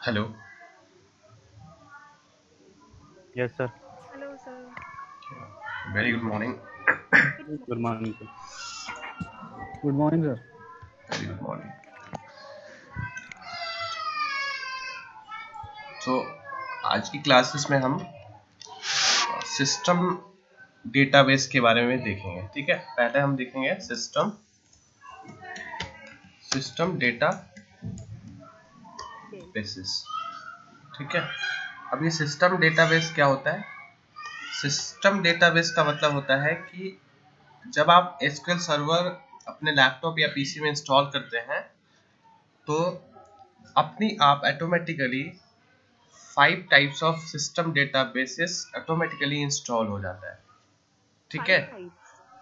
Hello. Yes, sir. Hello, sir. Very good morning. Good Good morning. morning, sir. Good morning, sir. Very good morning. तो आज की classes में हम system database के बारे में देखेंगे। ठीक है, पहले हम देखेंगे सिस्टम डेटा Okay. बेसिस। ठीक है, अब ये सिस्टम डेटाबेस क्या होता है? सिस्टम डेटाबेस का मतलब होता है कि जब आप एसक्यूएल सर्वर अपने लैपटॉप या पीसी में इंस्टॉल करते हैं तो अपनी आप automatically 5 types of system databases automatically install हो जाता है। ठीक है, 5 types.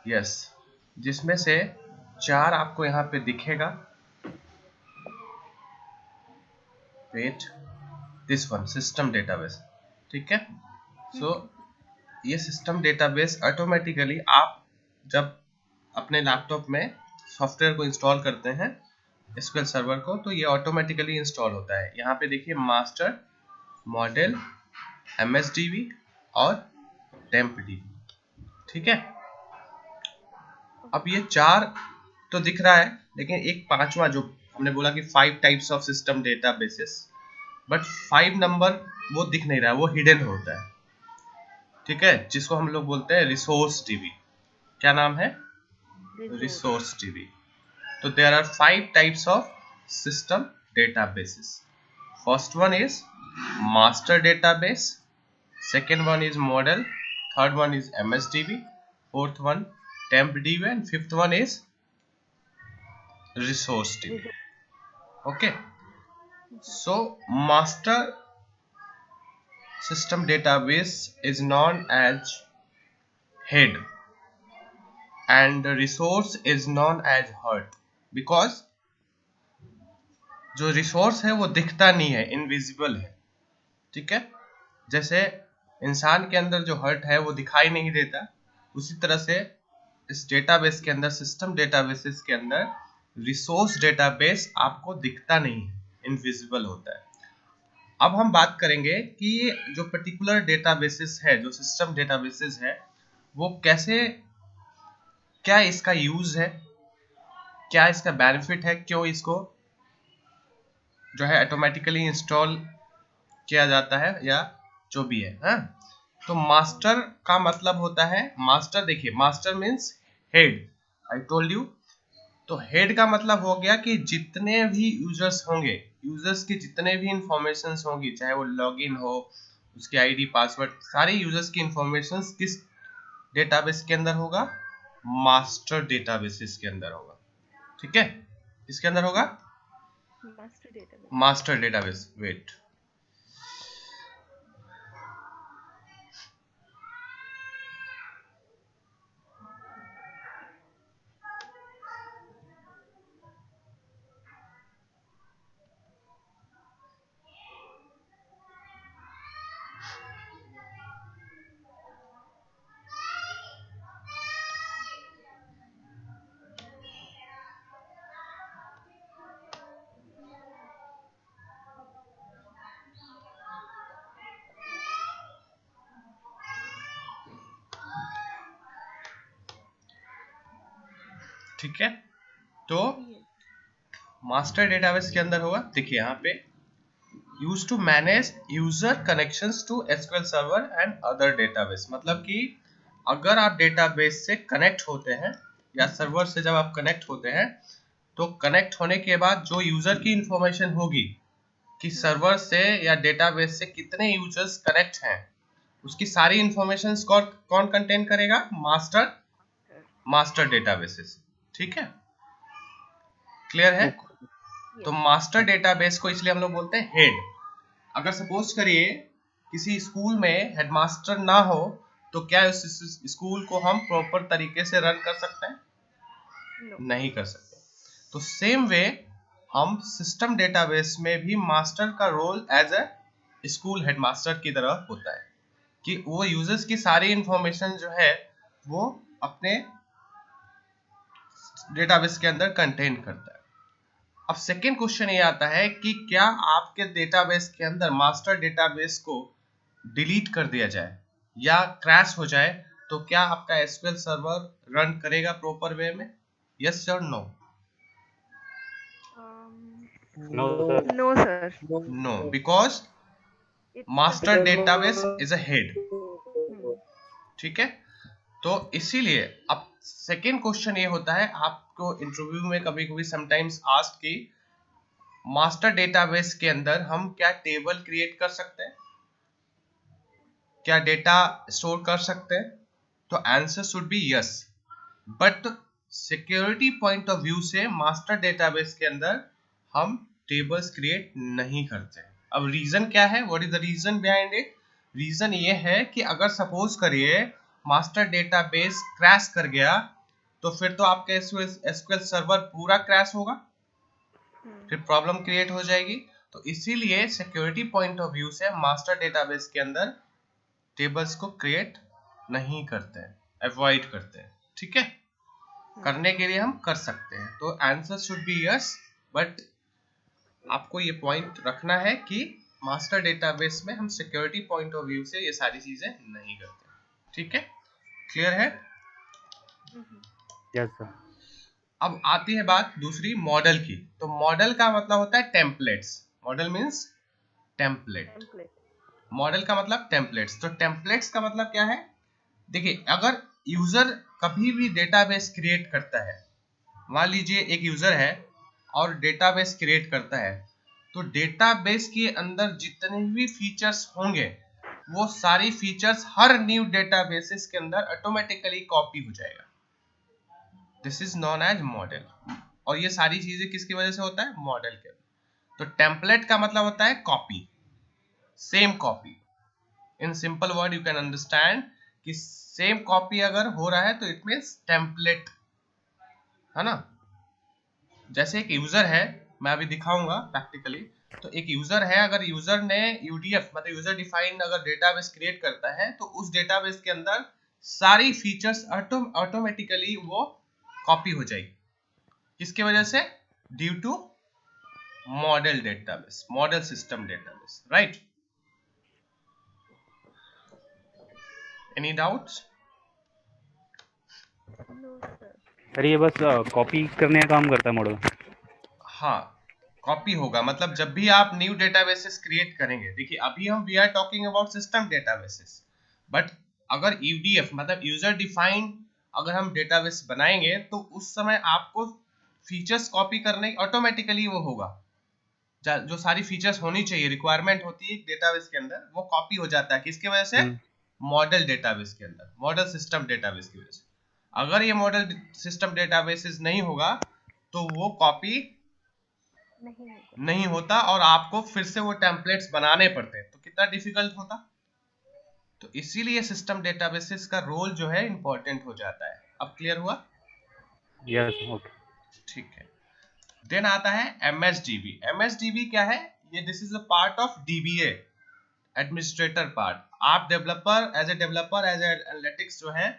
यस, जिसमें से 4 आपको यहाँ पे दिखेगा। Wait, this one system database. ठीक है, सो ये सिस्टम डेटाबेस ऑटोमेटिकली आप जब अपने लैपटॉप में सॉफ्टवेयर को इंस्टॉल करते हैं एसक्यूएल सर्वर को, तो ये ऑटोमेटिकली इंस्टॉल होता है। यहाँ पे देखिए मास्टर, मॉडल, एमएसडीबी और टेम्पडीबी। ठीक है, अब ये 4 तो दिख रहा है, लेकिन एक पांचवा जो हमने बोला कि 5 types of system databases, but 5 number वो दिख नहीं रहा है, वो हिडन होता है। ठीक है, जिसको हम लोग बोलते हैं रिसोर्स डीबी। क्या नाम है? Resource. Resource DB. तो there are 5 types of system databases. First one is master database, second one is model, third one is msdb, fourth one tempdb, and fifth one is resource db. Resource. Okay, so master system database is known as head and the resource is known as heart, because जो resource है वो दिखता नहीं है, invisible है। ठीक है, जैसे इंसान के अंदर जो हर्ट है वो दिखाई नहीं देता, उसी तरह से इस डेटाबेस के अंदर, सिस्टम डेटाबेसेस के अंदर रिसोर्स डेटाबेस आपको दिखता नहीं है, इनविजिबल होता है। अब हम बात करेंगे कि ये जो पर्टिकुलर डेटाबेसेस है, जो सिस्टम डेटाबेसेस है, वो कैसे, क्या इसका यूज है, क्या इसका बेनिफिट है, क्यों इसको जो है ऑटोमेटिकली इंस्टॉल किया जाता है, या जो भी है। हाँ, तो मास्टर का मतलब होता है, मास्टर देखिए, master means head, I told you. तो हेड का मतलब हो गया कि जितने भी यूजर्स होंगे, यूजर्स की जितने भी इंफॉर्मेशन होंगी, चाहे वो लॉगिन हो, उसके आईडी, पासवर्ड, सारे यूजर्स की इंफॉर्मेशन किस डेटाबेस के अंदर होगा? मास्टर डेटाबेसेस के अंदर होगा। ठीक है, किसके अंदर होगा? Master database. Master database. Wait, ठीक है, तो Yes. मास्टर डेटाबेस के अंदर होगा, देखिए यहाँ पे use to manage user connections to SQL server and other database. मतलब कि अगर आप डेटाबेस से कनेक्ट होते हैं या सर्वर से जब आप कनेक्ट होते हैं, तो कनेक्ट होने के बाद जो यूजर की इंफॉर्मेशन होगी कि सर्वर से या डेटाबेस से कितने यूजर्स कनेक्ट हैं, उसकी सारी इंफॉर्मेशन कौन कौन कंटेन करेगा? Master, Sir. Master databases. ठीक है, क्लियर है? Okay. तो Yes. मास्टर डेटाबेस को इसलिए हम लोग बोलते हैं हेड। अगर सपोज करिए किसी स्कूल में हेडमास्टर ना हो, तो क्या उस स्कूल को हम प्रॉपर तरीके से रन कर सकते हैं? No. नहीं कर सकते। तो सेम वे हम सिस्टम डेटाबेस में भी मास्टर का role as a school headmaster की तरह होता है, कि वो यूजर्स की सारी इंफॉर्मेशन जो है वो अपने डेटाबेस के अंदर कंटेन करता है। अब सेकेंड क्वेश्चन ये आता है कि क्या आपके डेटाबेस के अंदर मास्टर डेटाबेस को डिलीट कर दिया जाए या क्रैश हो जाए तो क्या आपका एसक्यूएल सर्वर रन करेगा प्रॉपर वे में? यस और no? No, sir. No, because It master database is a head. Hmm. ठीक है, तो इसीलिए अब सेकेंड क्वेश्चन ये होता है आपको इंटरव्यू में कभी कभी समटाइम्स आस्क की मास्टर डेटाबेस के अंदर हम क्या टेबल क्रिएट कर सकते हैं, क्या डेटा स्टोर कर सकते हैं? तो answer should be yes, but security point of view से मास्टर डेटाबेस के अंदर हम टेबल्स क्रिएट नहीं करते. अब रीजन क्या है? What is the reason behind it? Reason ये है कि अगर सपोज करिए मास्टर डेटाबेस क्रैश कर गया तो फिर तो आपका एसक्यूएल सर्वर पूरा क्रैश होगा, फिर प्रॉब्लम क्रिएट हो जाएगी. तो इसीलिए सिक्योरिटी पॉइंट ऑफ व्यू से मास्टर डेटाबेस के अंदर टेबल्स को क्रिएट नहीं करते हैं, अवॉइड करते हैं. ठीक है, करने के लिए हम कर सकते हैं. तो answer should be yes, but आपको ये पॉइंट रखना है कि मास्टर डेटाबेस में हम सिक्योरिटी पॉइंट ऑफ व्यू से ये सारी चीजें नहीं करते. ठीक है, क्लियर है? Yes sir. अब आती है बात दूसरी मॉडल की. तो मॉडल का मतलब होता है templates. Model means template. Template. Model का मतलब टेम्पलेट्स. तो टेम्पलेट्स का मतलब क्या है? देखिए, अगर यूजर कभी भी डेटाबेस क्रिएट करता है, मान लीजिए एक यूजर है और डेटाबेस क्रिएट करता है, तो डेटाबेस के अंदर जितने भी फीचर्स होंगे वो सारी फीचर्स हर न्यू डेटाबेसेस के अंदर ऑटोमेटिकली कॉपी हो जाएगा. This is known as model. और ये सारी चीजें किसकी वजह से होता है? मॉडल के. तो टेम्पलेट का मतलब होता है copy, same copy. In simple word you can understand कि सेम कॉपी अगर हो रहा है तो इट मीन्स टेम्पलेट, है ना. जैसे एक यूजर है, मैं अभी दिखाऊंगा प्रैक्टिकली. तो एक यूजर है, अगर यूजर ने यूडीएफ मतलब यूजर डिफाइंड अगर डेटाबेस क्रिएट करता है तो उस डेटाबेस के अंदर सारी फीचर्स ऑटोमेटिकली वो कॉपी हो जाएगी. किसकी वजह से? Due to model database, model system database. Right? Any doubts? No, sir. Sir ये बस कॉपी करने का काम करता है मॉडल. हाँ, कॉपी होगा. मतलब जब भी आप न्यू डेटाबेसेस क्रिएट करेंगे, देखिए अभी हम we are talking about system databases, but अगर यूडीएफ मतलब यूजर डिफाइंड अगर हम डेटाबेस बनाएंगे तो उस समय आपको फीचर्स कॉपी करने ऑटोमेटिकली वो होगा. जो सारी फीचर्स होनी चाहिए, रिक्वायरमेंट होती है डेटाबेस के अंदर, वो कॉपी हो जाता है. किसकी वजह से? मॉडल डेटाबेस के अंदर, मॉडल सिस्टम डेटाबेस की वजह से. अगर ये मॉडल सिस्टम डेटाबेसेस नहीं होगा तो वो कॉपी नहीं होगा. नहीं होता और आपको फिर से वो टेम्पलेट्स बनाने पड़ते हैं, तो कितना डिफिकल्ट होता. तो इसीलिए सिस्टम डेटाबेसेस का रोल जो है इंपॉर्टेंट हो जाता है. अब क्लियर हुआ? यस. ओके. ठीक है. देन आता है एमएसडीबी. एमएसडीबी क्या है? ये this is a part of dBA, administrator part. आप डेवलपर एज ए एनालिटिक्स जो है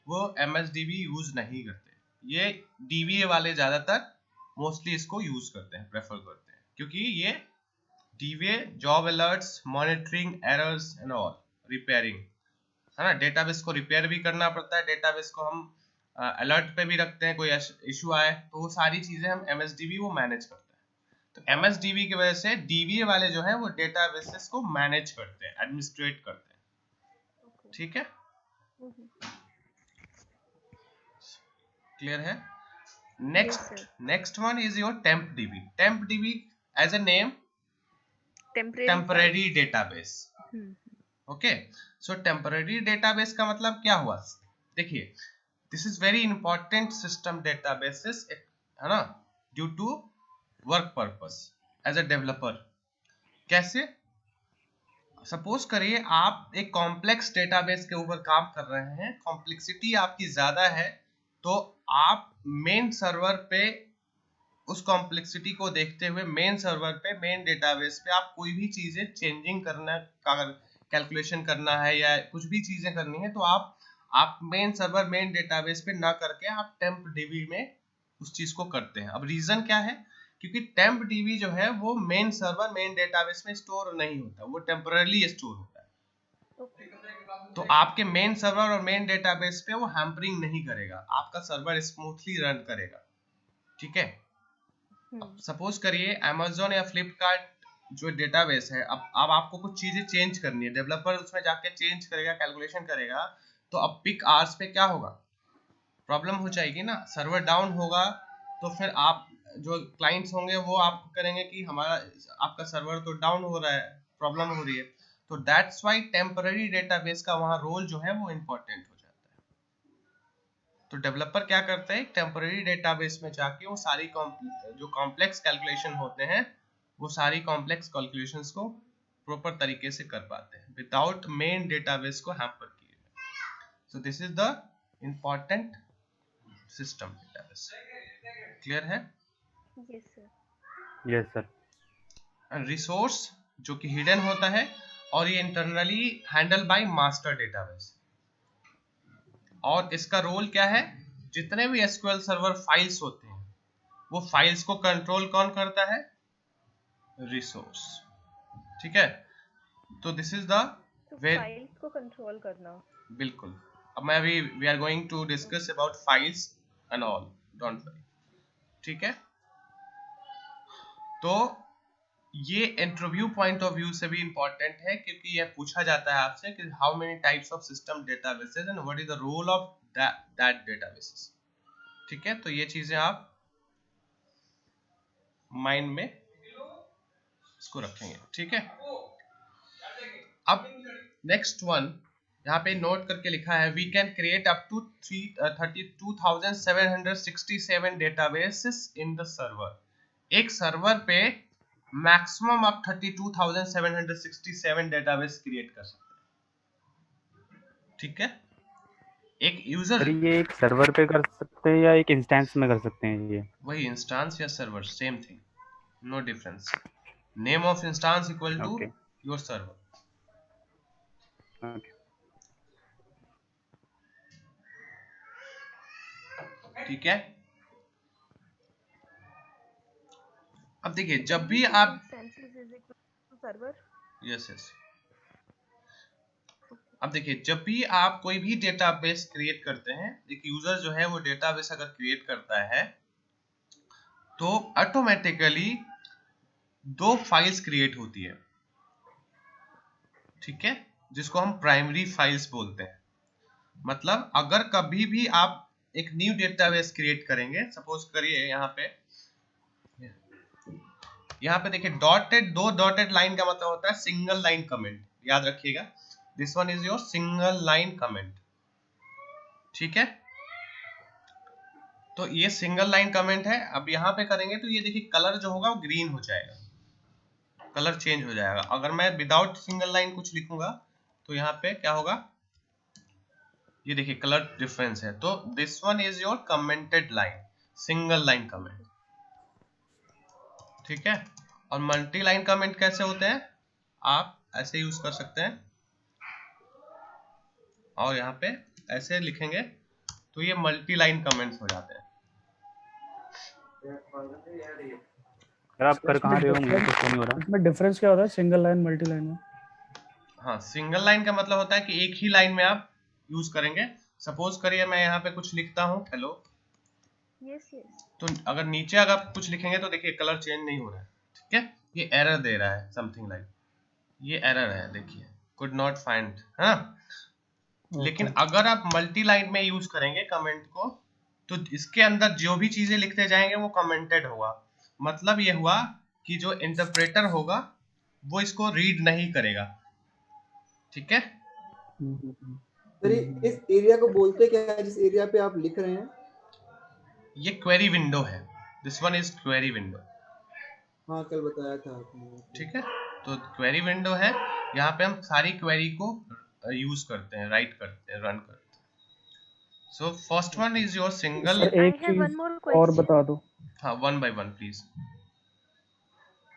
वो एमएसडीबी यूज नहीं करते. ये डीबीए वाले ज्यादातर मोस्टली इसको यूज करते हैं, प्रेफर करते हैं, क्योंकि ये dBA job alerts, monitoring errors and all, repairing, है ना. डेटाबेस को रिपेयर भी करना पड़ता है, डेटाबेस को हम अलर्ट पे भी रखते हैं, कोई इशू आए तो वो सारी चीजें हम एमएसडीबी वो मैनेज करते हैं. तो एमएसडीबी की वजह से डीबीए वाले जो है वो डेटाबेसेस को मैनेज करते हैं, एडमिनिस्ट्रेट करते हैं. Okay. ठीक है, क्लियर है? Yes, sir. Next one is your temp DB. Temp DB as a name Temporary. Temporary database. Hmm. Okay, so temporary database का मतलब क्या हुआ? देखिए, this is very important system databases, है ना, due to work purpose as a developer. कैसे? Suppose करिए आप एक कॉम्प्लेक्स डेटाबेस के ऊपर काम कर रहे हैं, कॉम्प्लेक्सिटी आपकी ज्यादा है, तो आप मेन सर्वर पे उस कॉम्प्लेक्सिटी को देखते हुए मेन सर्वर पे, मेन डेटाबेस पे आप कोई भी चीजें चेंजिंग करना, कैलकुलेशन करना है या कुछ भी चीजें करनी है, तो आप मेन सर्वर, मेन डेटाबेस पे ना करके आप टेम्प डीबी में उस चीज को करते हैं. अब रीजन क्या है? क्योंकि टेम्प डीबी जो है वो मेन सर्वर मेन डेटाबेस में स्टोर नहीं होता, वो टेम्पररी स्टोर होता है। तो आपके मेन सर्वर और मेन डेटाबेस पे वो हैम्परिंग नहीं करेगा, आपका सर्वर स्मूथली रन करेगा। ठीक है। अब सपोज करिए Amazon या Flipkart जो डेटाबेस है, अब आपको कुछ चीजें चेंज करनी है, डेवलपर उसमें जाके चेंज करेगा, कैलकुलेशन करेगा, तो अब पिक आवर्स पे क्या होगा, प्रॉब्लम हो जाएगी ना, सर्वर डाउन होगा। तो फिर आप जो क्लाइंट्स होंगे वो आपको करेंगे कि हमारा आपका सर्वर तो डाउन हो रहा है, प्रॉब्लम हो रही है। तो दैट्स वाई टेम्पररी डेटाबेस का वहाँ रोल जो है वो इम्पोर्टेंट हो जाता है। तो डेवलपर क्या करते हैं, टेम्पररी डेटाबेस में जाके वो सारी जो कॉम्प्लेक्स कैलकुलेशन होते हैं, वो सारी कॉम्प्लेक्स कैलकुलेशंस को प्रॉपर तरीके से कर पाते हैं विदाउट मेन डेटाबेस को हैम्पर किए। So this is the important system database. Clear है? Yes sir. Yes sir. And resource जो कि हिडन होता है, और ये internally handle by master database. और इसका रोल क्या है, जितने भी एसक्यूएल सर्वर फाइल्स होते हैं वो फाइल्स को कंट्रोल कौन करता है, रिसोर्स। ठीक है। तो दिस इज द फाइल्स को कंट्रोल करना। बिल्कुल। अब मैं अभी we are going to discuss about files and all, don't worry. ठीक है। तो ये इंटरव्यू पॉइंट ऑफ व्यू से भी इंपॉर्टेंट है, क्योंकि यह पूछा जाता है आपसे कि how many types of system databases and what is the role of that databases. ठीक है। तो ये चीजें आप माइंड में इसको रखेंगे। ठीक है। अब नेक्स्ट वन यहाँ पे नोट करके लिखा है, we can create up to 32,767 databases in the server. एक सर्वर पे मैक्सिमम आप 32,767 डेटाबेस क्रिएट कर सकते हैं। ठीक है। एक यूजर, सर ये एक सर्वर पे कर सकते हैं या एक इंस्टेंस में कर सकते हैं ये? वही इंस्टांस या server, same thing, no difference. Name of instance equal to okay your server. Okay. ठीक है। अब देखिए जब भी आप सर्वर, यस यस, अब देखिए जब भी आप कोई भी डेटाबेस क्रिएट करते हैं, एक यूजर जो है वो डेटाबेस अगर क्रिएट करता है तो ऑटोमेटिकली दो फाइल्स क्रिएट होती है। ठीक है। जिसको हम प्राइमरी फाइल्स बोलते हैं। मतलब अगर कभी भी आप एक न्यू डेटाबेस क्रिएट करेंगे, सपोज करिए यहाँ पे देखिए डॉटेड, दो डॉटेड लाइन का मतलब होता है सिंगल लाइन कमेंट, याद रखिएगा। This one is your single line comment. ठीक है। तो ये सिंगल लाइन कमेंट है। अब यहाँ पे करेंगे तो ये देखिए कलर जो होगा वो ग्रीन हो जाएगा, कलर चेंज हो जाएगा। अगर मैं विदाउट सिंगल लाइन कुछ लिखूंगा तो यहाँ पे क्या होगा, ये देखिए कलर डिफरेंस है। तो this one is your commented line, single line comment. ठीक है। और मल्टी लाइन कमेंट कैसे होते हैं, आप ऐसे यूज कर सकते हैं और यहाँ पे ऐसे लिखेंगे तो ये मल्टी लाइन कमेंट्स हो जाते हैं। सर आप कर कहाँ रहे हो, मुझे तो नहीं हो रहा। इसमें डिफरेंस क्या होता है सिंगल लाइन मल्टी लाइन में? हाँ, सिंगल लाइन का मतलब होता है कि एक ही लाइन में आप यूज करेंगे। सपोज करिए मैं यहाँ पे कुछ लिखता हूँ हेलो, यस यस, तो अगर नीचे अगर आप कुछ लिखेंगे तो देखिए कलर चेंज नहीं हो रहा है। ठीक है। ये एरर दे रहा है समथिंग लाइक, ये एरर है देखिए, कुड नॉट फाइंड, है ना। लेकिन अगर आप मल्टी लाइन में यूज करेंगे कमेंट को, तो इसके अंदर जो भी चीजें लिखते जाएंगे वो कमेंटेड होगा। मतलब ये हुआ कि जो इंटरप्रेटर होगा वो इसको रीड नहीं करेगा। ठीक है। सर इस एरिया को बोलते क्या है, जिस एरिया पे आप लिख रहे हैं? ये क्वेरी विंडो है, this one is query window. हाँ कल बताया था आपने। ठीक है। तो क्वेरी विंडो है, यहाँ पे हम सारी क्वेरी को यूज करते हैं, राइट करते हैं, रन करते हैं। So first one is your single. Sir एक I have one चीज more और question. बता दो। हाँ, one by one please.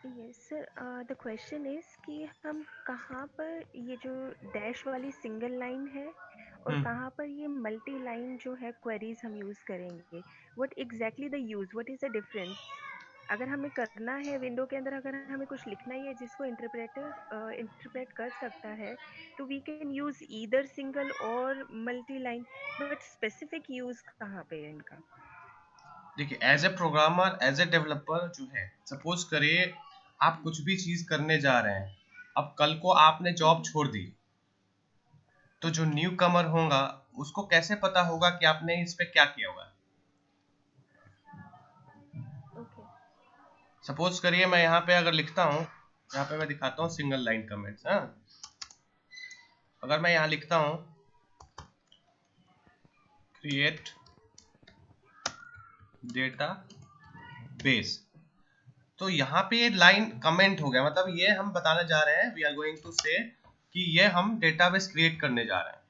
Yes sir, the question is कि हम कहाँ पर ये जो डैश वाली सिंगल लाइन है और कहाँ पर ये मल्टी लाइन जो है क्वेरीज हम यूज करेंगे, what exactly the use, what is the difference? अगर हमें करना है विंडो के अंदर, अगर हमें कुछ लिखना ही है जिसको इंटरप्रेट कर सकता है, तो we can use either single और multi line, but specific use कहाँ पे है इनका? देखिए, as a programmer, as a developer जो है, सपोज करिए आप कुछ भी चीज करने जा रहे हैं, अब कल को आपने जॉब छोड़ दी, तो जो न्यू कमर होगा उसको कैसे पता होगा कि आपने इस पे क्या किया हुआ है? ओके। सपोज करिए मैं यहाँ पे अगर लिखता हूँ, यहाँ पे मैं दिखाता हूँ सिंगल लाइन कमेंट्स। हाँ, अगर मैं यहाँ लिखता हूँ क्रिएट डेटा बेस, तो यहाँ पे ये लाइन कमेंट हो गया, मतलब ये हम बताने जा रहे हैं, वी आर गोइंग टू से कि ये हम डेटाबेस क्रिएट करने जा रहे हैं।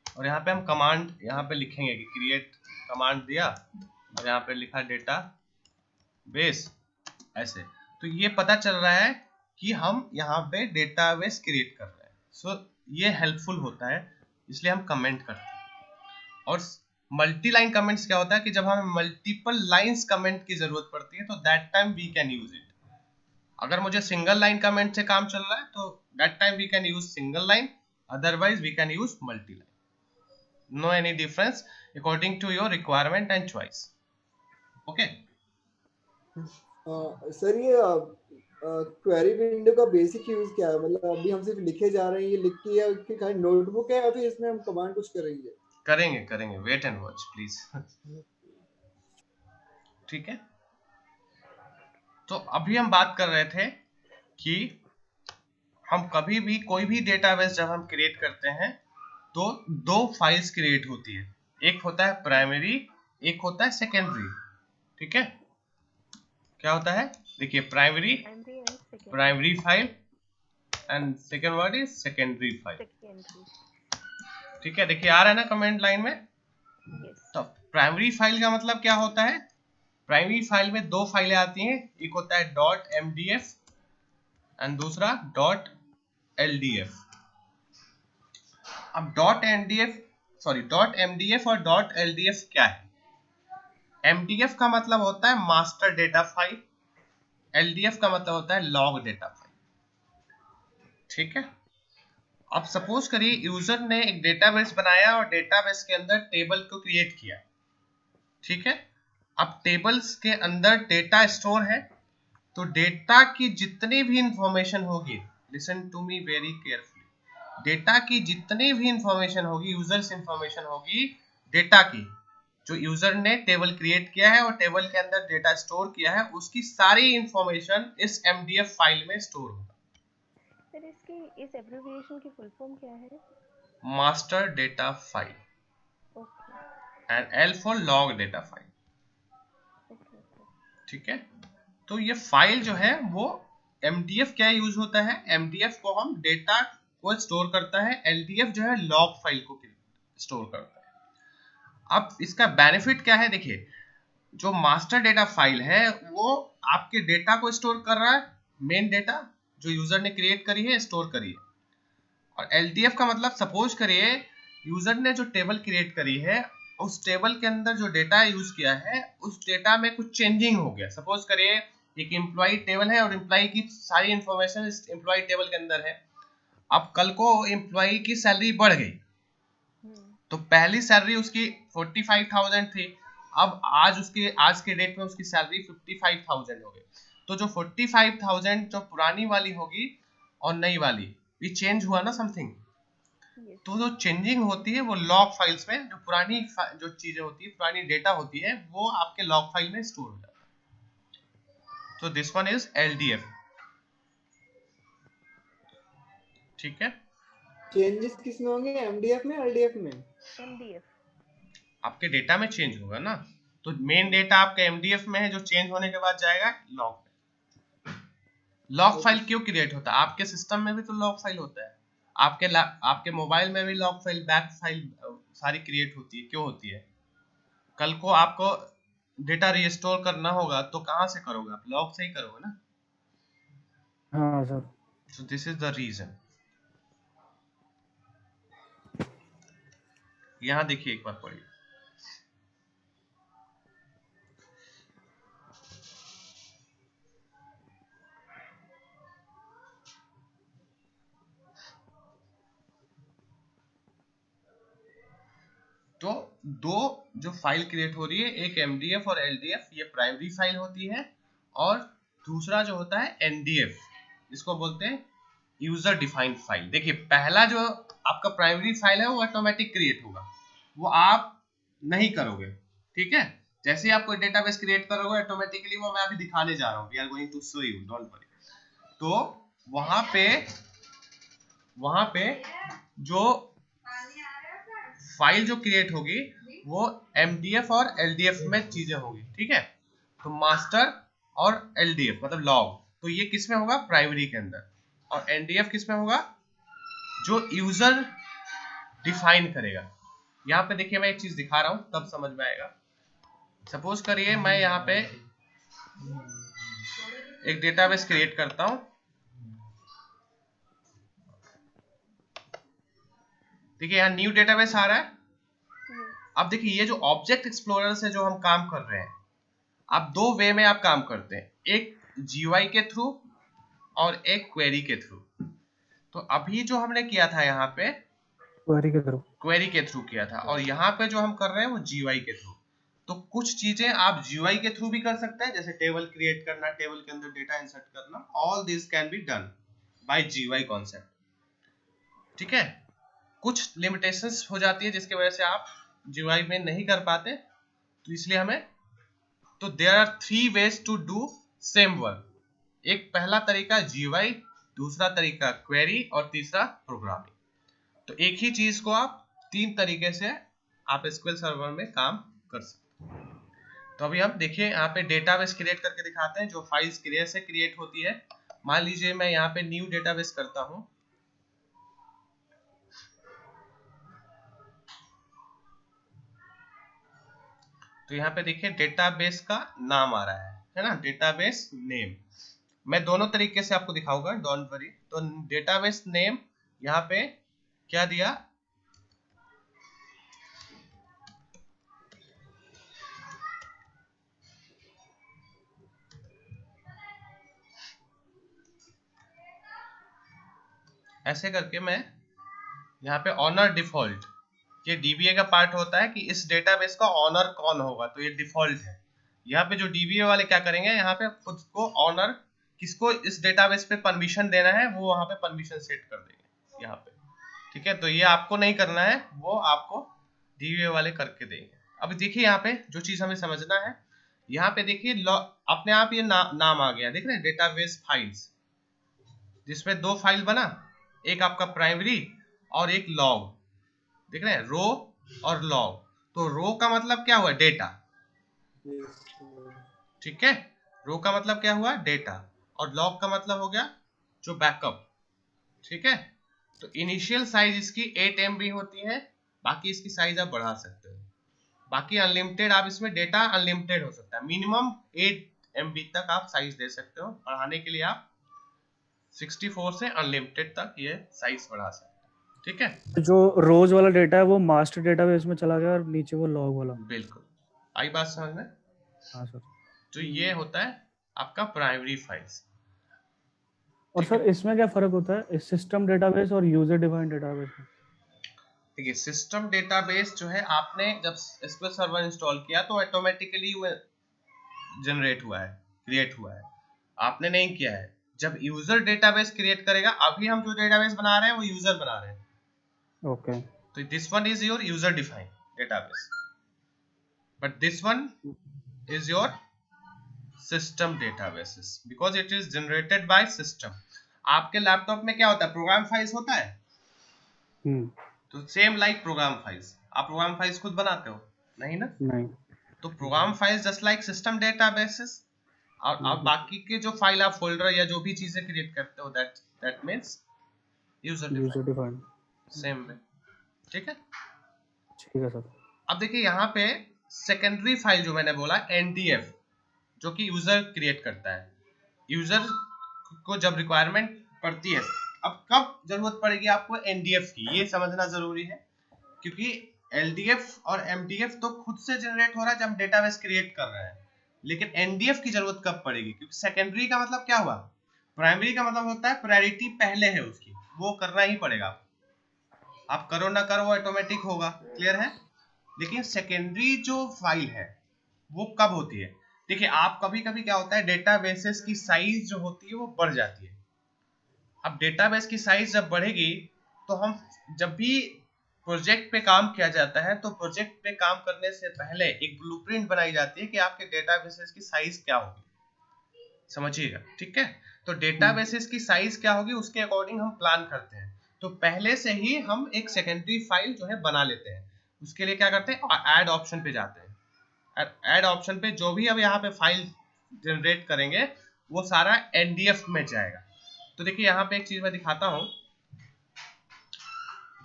और यहाँ पे हम कमांड यहाँ पे लिखेंगे कि क्रिएट कमांड दिया और यहाँ पे लिखा डेटा बेस, ऐसे। तो ये पता चल रहा है कि हम यहाँ पे डेटाबेस क्रिएट कर रहे हैं। सो ये हेल्पफुल होता है, इसलिए हम कमेंट करते हैं। और मल्टी लाइन कमेंट्स क्या होता है कि जब हमें मल्टीपल लाइंस कमेंट की जरूरत पड़ती है, तो that time we can use it. अगर मुझे सिंगल लाइन कमेंट से काम चल रहा है, तो that time we can use single line, otherwise we can use multi line. No any difference according to your requirement and choice. Okay sir ये query window का बेसिक यूज क्या है? मतलब अभी हम सिर्फ लिखे जा रहे हैं, ये लिख के, या कि खाली नोटबुक है, या फिर इसमें हम कमांड कुछ करेंगे? करेंगे, वेट एंड वॉच प्लीज। ठीक है, तो अभी हम बात कर रहे थे कि हम कभी भी कोई भी डेटाबेस जब हम क्रिएट करते हैं, तो दो फाइल्स क्रिएट होती है, एक होता है प्राइमरी, एक होता है सेकेंडरी। ठीक है, क्या होता है? देखिए, primary primary and secondary. Primary file and second word is secondary file. Secondary. ठीक है, देखिए आ रहा है ना कमेंट लाइन में। यस। तो प्राइमरी फाइल का मतलब क्या होता है? प्राइमरी फाइल में दो फाइलें आती हैं, एक होता है डॉट एमडीएफ एंड दूसरा डॉट एलडीएफ। अब डॉट एमडीएफ और डॉट एलडीएफ क्या है? एमडीएफ का मतलब होता है मास्टर डेटा फाइल, एलडीएफ का मतलब होता है लॉग डेटा फाइल। ठीक है, अब सपोज करिए यूजर ने एक डेटाबेस बनाया और डेटाबेस के अंदर टेबल को क्रिएट किया। ठीक है, अब टेबल्स के अंदर डेटा स्टोर है, तो डेटा की जितनी भी इंफॉर्मेशन होगी, listen to me very carefully, data की जितनी भी इंफॉर्मेशन होगी, यूजर्स इंफॉर्मेशन होगी डेटा की, जो यूजर ने टेबल क्रिएट किया है और टेबल के अंदर डेटा स्टोर किया है, उसकी सारी इंफॉर्मेशन इस एमडीएफ फाइल में स्टोर होगा। सर इसकी इस एब्रिविएशन की फुल फॉर्म क्या है? Master data file okay and L for log data file. Okay okay. ठीक है, तो ये फाइल जो है वो एमडीएफ क्या यूज होता है? एमडीएफ को हम डेटा को स्टोर करता है, एलडीएफ जो है लॉग फाइल को स्टोर करता है। अब इसका बेनिफिट क्या है? देखिए, जो मास्टर डेटा फाइल है वो आपके डेटा को स्टोर कर रहा है, मेन डेटा जो यूजर ने क्रिएट करी है, स्टोर करी है। और एलडीएफ का मतलब, सपोज करिए यूजर ने जो टेबल क्रिएट करी है, उस टेबल के अंदर जो डेटा यूज किया है, उस डेटा में कुछ चेंजिंग हो गया। सपोज करिए एक एम्प्लॉय टेबल है और एम्प्लॉय की सारी इंफॉर्मेशन इस एम्प्लॉय टेबल के अंदर है। अब कल को एम्प्लॉय की सैलरी बढ़ गई, तो पहली सैलरी उसकी 45,000 थी, अब आज के डेट में उसकी सैलरी 55,000 हो गई। तो जो 45,000 जो पुरानी वाली होगी और नई वाली, ये चेंज हुआ ना समथिंग। तो जो चेंजिंग होती है वो लॉग फाइल्स में, जो पुरानी जो चीजें होती है, पुरानी डेटा होती है, वो आपके लॉग फाइल में स्टोर हो जाता है। तो दिस वन इज एलडीएफ। ठीक है, चेंजेस किस में होंगे, एमडीएफ में, एलडीएफ में? एमडीएफ। आपके डेटा में चेंज होगा ना, तो मेन डेटा आपका एमडीएफ में है, जो चेंज होने के बाद जाएगा लॉग में। लॉग फाइल क्यों क्रिएट होता है? आपके सिस्टम में भी तो लॉग फाइल होता है, आपके मोबाइल में भी लॉग फाइल, बैक फाइल सारी क्रिएट होती है। क्यों होती है? कल को आपको डेटा रिस्टोर करना होगा तो कहां से करोगे? आप लॉग से ही करोगे ना। हाँ sir. So this is the reason. यहां देखिए, एक बार पढ़िए, दो जो फाइल क्रिएट हो रही है, एक MDF और LDF, ये प्राइमरी फाइल होती है, और दूसरा जो होता है NDF, इसको बोलते हैं यूजर डिफाइंड फाइल। देखिए पहला जो आपका प्राइमरी फाइल है वो ऑटोमेटिक क्रिएट होगा, वो आप नहीं करोगे, ठीक है। जैसे ही आप कोई डेटाबेस क्रिएट करोगे ऑटोमेटिकली, वो मैं अभी दिखाने जा रहा हूँ, we are going to show you, don't worry. तो वहां पे जो फाइल जो क्रिएट होगी वो MDF और LDF में चीजें होगी, ठीक है। तो मास्टर और LDF मतलब लॉग, तो ये किस में होगा, प्राइमरी के अंदर, और NDF किस में होगा, जो यूजर डिफाइन करेगा। यहाँ पे देखिए मैं एक चीज दिखा रहा हूं तब समझ में आएगा। सपोज करिए मैं यहाँ पे एक डेटाबेस क्रिएट करता हूं, देखिए यहाँ न्यू डेटाबेस आ रहा है। अब देखिए ये जो ऑब्जेक्ट एक्सप्लोरर से जो हम काम कर रहे हैं, आप दो वे में आप काम करते हैं, एक GUI के थ्रू और एक क्वेरी के थ्रू। तो अभी जो हमने किया था यहाँ पे क्वेरी के थ्रू किया था, और यहाँ पे जो हम कर रहे हैं वो GUI के थ्रू। तो कुछ चीजें आप GUI के थ्रू भी कर सकते हैं, जैसे टेबल क्रिएट करना, टेबल के अंदर डेटा इंसर्ट करना, all this can be done by GUI concept, ठीक है। कुछ लिमिटेशंस हो जाती है जिसकी वजह से आप GUI में नहीं कर पाते, तो इसलिए हमें, तो there are 3 ways to do same work. एक पहला तरीका GUI, दूसरा तरीका क्वेरी, और तीसरा प्रोग्रामिंग। तो एक ही चीज को आप 3 तरीके से आप SQL सर्वर में काम कर सकते हैं। तो अभी हम देखिए यहाँ पे डेटाबेस क्रिएट करके दिखाते हैं, जो फाइल्स कैसे क्रिएट होती है। मान लीजिए मैं यहाँ पे न्यू डेटाबेस करता हूँ, तो यहाँ पे देखिए डेटाबेस का नाम आ रहा है ना, डेटाबेस नेम। मैं दोनों तरीके से आपको दिखाऊंगा, डोंट वरी। तो डेटाबेस नेम यहाँ पे क्या दिया, ऐसे करके मैं यहाँ पे ऑनर डिफॉल्ट, ये DBA का पार्ट होता है कि इस डेटाबेस का ऑनर कौन होगा, तो ये डिफॉल्ट है। यहाँ पे जो DBA वाले क्या करेंगे, यहाँ पे खुद को ऑनर, किसको इस डेटाबेस पे परमिशन देना है, वो वहां पे परमिशन सेट कर देंगे यहाँ पे, ठीक है। तो ये आपको नहीं करना है, वो आपको DBA वाले करके देंगे। अब देखिए यहाँ पे जो चीज हमें समझना है, यहाँ पे देखिए अपने आप ये नाम आ गया, देख रहे हैं, डेटाबेस फाइल्स, जिसमें 2 फाइल बना, एक आपका प्राइमरी और एक लॉग, देख रहे हैं, रो और लॉग। तो रो का मतलब क्या हुआ, डेटा, ठीक है। रो का मतलब क्या हुआ, डेटा, और लॉग का मतलब हो गया जो बैकअप, ठीक है। तो इनिशियल साइज इसकी 8 MB होती है, बाकी इसकी साइज आप बढ़ा सकते हो, बाकी अनलिमिटेड, आप इसमें डेटा अनलिमिटेड हो सकता है, मिनिमम 8 MB तक आप साइज दे सकते हो। बढ़ाने के लिए आप 64 से अनलिमिटेड तक ये साइज बढ़ा सकते हैं, ठीक है। जो रोज वाला डेटा है वो मास्टर डेटाबेस में चला गया और नीचे वो लॉग वाला। बिल्कुल, आई बात समझ में। हाँ सर। तो ये होता है आपका प्राइमरी फाइल्स। और सर इसमें क्या फर्क होता है इस सिस्टम डेटाबेस और यूजर डिफाइंड डेटाबेस में? देखिए सिस्टम डेटाबेस जो है, आपने जब SQL सर्वर इंस्टॉल किया तो ऑटोमेटिकली वो जनरेट हुआ है, क्रिएट हुआ है, आपने नहीं किया है। जब यूजर डेटाबेस क्रिएट करेगा, अभी हम जो डेटाबेस बना रहे हैं वो यूजर बना रहे हैं, ओके। तो this one is your user defined database, but this one is your system databases because it is generated by system। आपके लैपटॉप में क्या होता है, प्रोग्राम फाइल्स होता है, तो सेम लाइक प्रोग्राम फाइल्स, आप प्रोग्राम फाइल्स खुद बनाते हो नहीं ना, नहीं। तो program files just like system databases, और अब बाकी के जो फाइल आप फोल्डर या जो भी चीजें क्रिएट करते हो, that means user defined, same way, ठीक है। ठीक है सर। अब देखिए यहाँ पे सेकेंडरी फाइल जो मैंने बोला NDF, जो कि यूजर क्रिएट करता है, यूजर को जब रिक्वायरमेंट पड़ती है, अब कब जरूरत पड़ेगी आपको NDF की, ये समझना जरूरी है, क्योंकि LDF और MDF तो खुद से जनरेट हो रहा है जब हम डेटाबेस क्रिएट कर रहे हैं, लेकिन NDF की जरूरत कब पड़ेगी, क्योंकि सेकेंडरी का मतलब क्या हुआ, प्राइमरी का मतलब होता है प्रायोरिटी पहले है उसकी, वो करना ही पड़ेगा, आप करो ना करो वो ऑटोमेटिक होगा, क्लियर है। लेकिन सेकेंडरी जो फाइल है वो कब होती है? देखिए, आप कभी कभी क्या होता है, डेटाबेसेस की साइज जो होती है वो बढ़ जाती है। अब डेटाबेस की साइज जब बढ़ेगी तो हम जब भी प्रोजेक्ट पे काम किया जाता है तो प्रोजेक्ट पे काम करने से पहले एक ब्लूप्रिंट बनाई जाती है कि आपके डेटाबेसेस की साइज क्या होगी, समझिएगा, ठीक है? तो डेटाबेसेस की साइज क्या होगी उसके अकॉर्डिंग हम प्लान करते हैं। तो पहले से ही हम एक सेकेंडरी फाइल जो है बना लेते हैं। उसके लिए क्या करते हैं, ऐड ऑप्शन पे जाते हैं। ऐड ऑप्शन पे जो भी अब यहाँ पे फाइल जनरेट करेंगे वो सारा एनडीएफ में जाएगा। तो देखिए यहाँ पे एक चीज मैं दिखाता हूँ,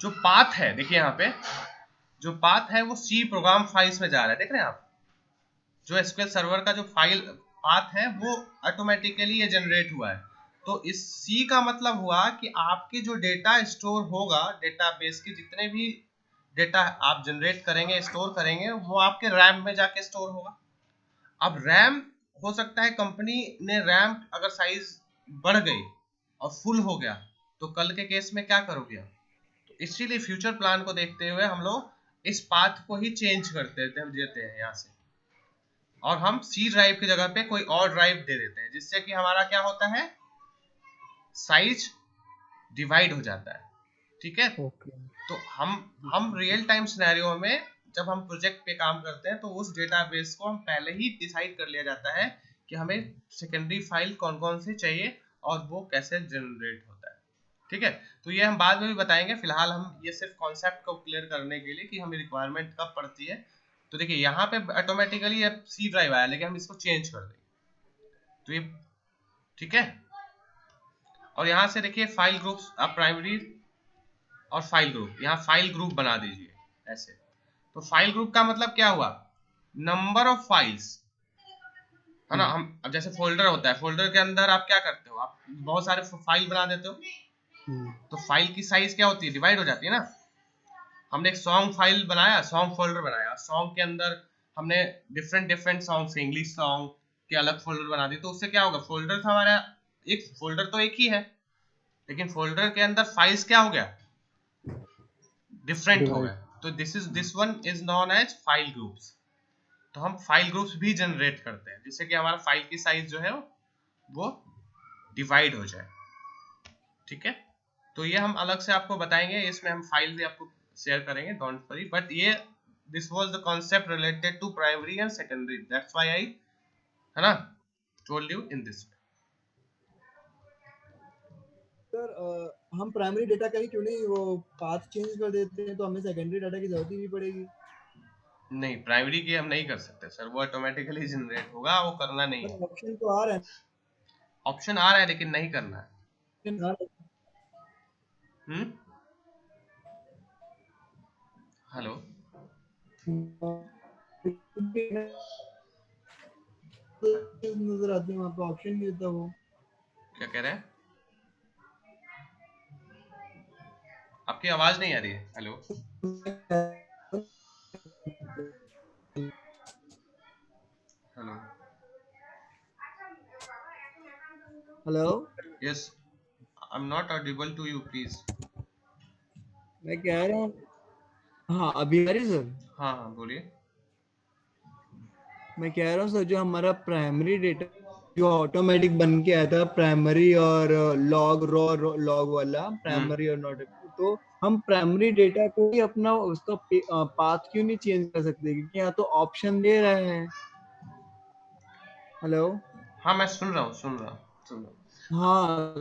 जो पाथ है, देखिए यहाँ पे जो पाथ है वो सी प्रोग्राम फाइल्स में जा रहा है, देख रहे हैं आप? जो एसक्यूएल सर्वर का जो फाइल पाथ है वो ऑटोमेटिकली ये जनरेट हुआ है। तो इस सी का मतलब हुआ कि आपके जो डेटा स्टोर होगा, डेटाबेस के जितने भी डेटा आप जनरेट करेंगे, स्टोर करेंगे, वो आपके रैम में जाके स्टोर होगा। अब रैम हो सकता है कंपनी ने रैम अगर साइज बढ़ गई और फुल हो गया तो कल के केस में क्या करोगे आप? तो इसीलिए फ्यूचर प्लान को देखते हुए हम लोग इस पाथ को ही चेंज करते देते हैं यहाँ से, और हम सी ड्राइव की जगह पे कोई और ड्राइव दे देते हैं, जिससे कि हमारा क्या होता है, साइज डिवाइड हो जाता है, ठीक है? ओके। तो हम रियल टाइम सिनेरियो में जब हम प्रोजेक्ट पे काम करते हैं तो उस डेटाबेस को हम पहले ही डिसाइड कर लिया जाता है कि हमें सेकेंडरी फाइल कौन कौन से चाहिए और वो कैसे जनरेट होता है, ठीक है? तो ये हम बाद में भी बताएंगे, फिलहाल हम ये सिर्फ कॉन्सेप्ट को क्लियर करने के लिए कि हमें रिक्वायरमेंट कब पड़ती है। तो देखिए यहाँ पे ऑटोमेटिकली अब सी ड्राइव आया, लेकिन हम इसको चेंज कर देंगे, तो ये ठीक है। और यहाँ से देखिए फाइल ग्रुप्स, आप प्राइमरी और फाइल ग्रुप, यहाँ फाइल ग्रुप बना दीजिए ऐसे। तो फाइल ग्रुप का मतलब क्या हुआ, नंबर ऑफ फाइल्स, है ना? हम अब जैसे फोल्डर होता है, फोल्डर के अंदर आप क्या करते हो, आप बहुत सारे फाइल बना देते हो, तो फाइल की साइज क्या होती है, डिवाइड हो जाती है ना। हमने एक सॉन्ग फाइल बनाया, सॉन्ग फोल्डर बनाया, सॉन्ग के अंदर हमने different different songs, English song के अलग फोल्डर बना दी, तो उससे क्या होगा, फोल्डर था हमारा, एक फोल्डर तो एक ही है, लेकिन फोल्डर के अंदर फाइल्स क्या हो गया, डिफरेंट हो गए। तो this one is known as file groups. तो हम फाइल ग्रुप्स भी जनरेट करते हैं जिससे कि हमारा फाइल की साइज जो है वो डिवाइड हो जाए, ठीक है? तो ये हम अलग से आपको बताएंगे, इसमें हम फाइल भी आपको शेयर करेंगे, डोंट वरी। बट ये this was the concept related to primary and secondary, that's why I, है ना, told you in this. Sir हम प्राइमरी डेटा का ही क्यों नहीं वो पाथ चेंज कर देते हैं, तो हमें सेकेंडरी डाटा की जरूरत ही नहीं पड़ेगी। नहीं, प्राइमरी की हम नहीं कर सकते सर, वो ऑटोमेटिकली जनरेट होगा, वो करना नहीं है। ऑप्शन तो आ रहा है, ऑप्शन आ रहा है लेकिन नहीं करना है। हम्म, हेलो, नजर आती है वहाँ पे, ऑप्शन नहीं देता वो। क्या कह रहे हैं? आपकी आवाज नहीं आ रही है, hello hello, hello, yes, I am not audible to you, please. मैं कह रहा हूँ, हाँ अभी आ रही है सर। हाँ हाँ बोलिए। मैं कह रहा हूँ सर, जो हमारा प्राइमरी डेटा जो ऑटोमेटिक बन के आया था, प्राइमरी और लॉग रॉ लॉग वाला, प्राइमरी और नॉट, तो हम प्राइमरी डेटा को ही अपना उसका पाथ क्यों नहीं चेंज कर सकते, क्योंकि यहाँ तो ऑप्शन दे रहे हैं। हेलो, हाँ मैं सुन रहा हूँ, सुन रहा हूँ। हाँ,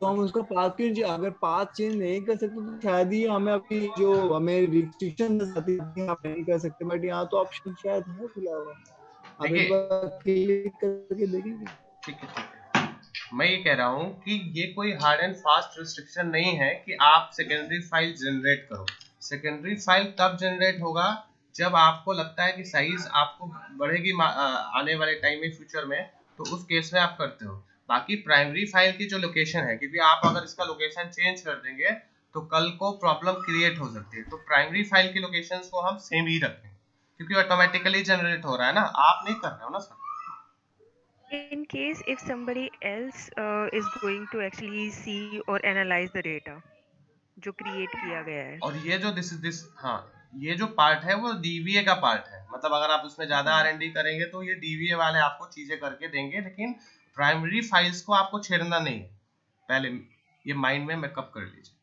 तो हम उसका पाथ क्यों, अगर पाथ चेंज नहीं कर सकते तो शायद ही हमें अभी जो हमें रिस्ट्रिक्शन आती है आप नहीं कर सकते, बट यहाँ तो ऑप्शन शायद है खुला हुआ। आप एक देखिए, बार क्लिक करके देखेंगे। ठीक है ठीक है, मैं ये कह रहा हूँ कि ये कोई हार्ड एंड फास्ट रिस्ट्रिक्शन नहीं है कि आप सेकेंडरी फाइल जनरेट करो। सेकेंडरी फाइल तब जनरेट होगा जब आपको लगता है कि साइज आपको बढ़ेगी आने वाले टाइम में, फ्यूचर में, तो उस केस में आप करते हो। बाकी प्राइमरी फाइल की जो लोकेशन है, क्योंकि आप अगर इसका लोकेशन चेंज कर देंगे तो कल को प्रॉब्लम क्रिएट हो सकती है, तो प्राइमरी फाइल की लोकेशंस को हम सेम ही रखेंगे क्योंकि ऑटोमेटिकली जनरेट हो रहा है ना, आप नहीं कर रहे हो ना sir. In case if somebody else is going to actually see or analyze the data जो create किया गया है, और ये जो दिस हाँ ये जो पार्ट है वो डीवीए का पार्ट है, मतलब अगर आप उसमें ज्यादा R&D करेंगे तो ये डीवीए वाले आपको चीजें करके देंगे, लेकिन प्राइमरी फाइल्स को आपको छेड़ना नहीं है। पहले ये माइंड में मेकअप कर लीजिए।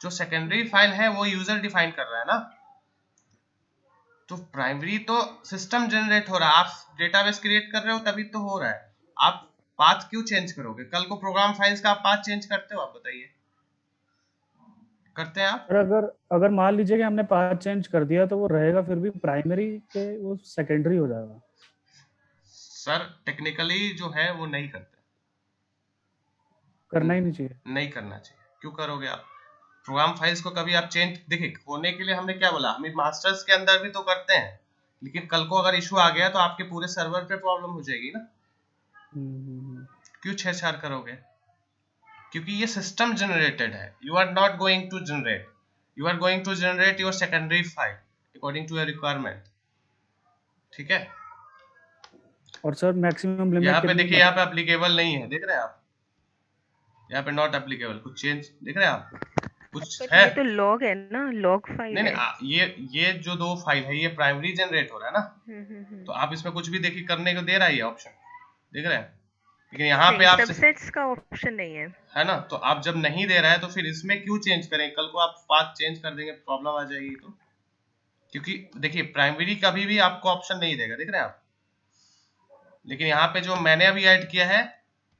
जो सेकेंडरी फाइल है वो यूजर डिफाइन कर रहा है ना, तो प्राइमरी तो सिस्टम जनरेट हो रहा है, आप डेटाबेस क्रिएट कर रहे हो तभी तो हो रहा है। आप पाथ क्यों चेंज करोगे? कल को प्रोग्राम फाइल्स का आप पाथ चेंज करते हो? आप बताइए, करते हैं आप? और अगर अगर मान लीजिए कि हमने पाथ चेंज कर दिया तो वो रहेगा फिर भी प्राइमरी के, वो सेकेंडरी हो जाएगा। सर टेक्निकली जो है वो नहीं करते, करना ही नहीं चाहिए। नहीं करना चाहिए। क्यों करोगे आप? प्रोग्राम फाइल्स को कभी आप चेंज, देखिए होने के लिए हमने क्या बोला, हम मास्टर्स के अंदर भी तो करते हैं, लेकिन कल को अगर इशू आ गया तो आपके पूरे सर्वर पे प्रॉब्लम हो जाएगी ना। क्यों छेड़छाड़ करोगे? क्योंकि ये सिस्टम जनरेटेड है, you are not going to generate, you are going to generate your secondary file according to your requirement. ठीक है, और सर मैक्सिमम लिमिट यहाँ पे कितनी? देखिए, यहाँ पे एप्लीकेबल नहीं है, देख रहे हैं आप? यहाँ पे नॉट एप्लीकेबल, कुछ चेंज दिख रहे हैं आप? कुछ बट है? ये तो लॉग है ना, लॉग फाइल नहीं है। नहीं, ये जो दो फाइल है ये प्राइमरी जनरेट हो रहा है ना, तो आप इसमें कुछ भी देखिए करने को दे रहा है ये ऑप्शन, देख रहे हैं? लेकिन यहाँ पे नहीं, आप सबसेट्स का ऑप्शन नहीं है ना, तो आप जब नहीं दे रहा है तो फिर इसमें क्यों चेंज करें? कल को आप पाथ चेंज कर देंगे प्रॉब्लम आ जाएगी। तो क्योंकि देखिए प्राइमरी कभी भी आपको ऑप्शन नहीं देगा, देख रहे हैं आप? लेकिन यहाँ पे जो मैंने अभी ऐड किया है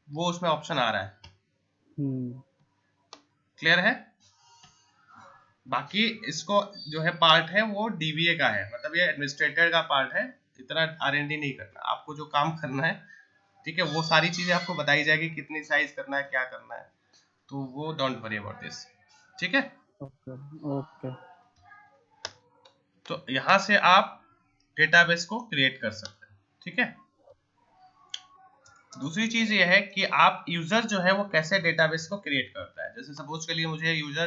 वो उसमें ऑप्शन आ रहा है। क्लियर है? बाकी इसको जो है पार्ट है वो डीबीए का है, मतलब ये एडमिनिस्ट्रेटर का पार्ट है, इतना R&D नहीं करना आपको। जो काम करना है, ठीक है, वो सारी चीजें आपको बताई जाएगी, कितनी साइज करना है, क्या करना है, तो वो डोंट वरी अबाउट दिस। ठीक है, ओके। तो यहाँ से आप डेटाबेस को क्रिएट कर सकते हैं। ठीक है, दूसरी चीज ये है कि आप यूजर जो है वो कैसे डेटाबेस को क्रिएट करता है। जैसे सपोज के लिए मुझे यूजर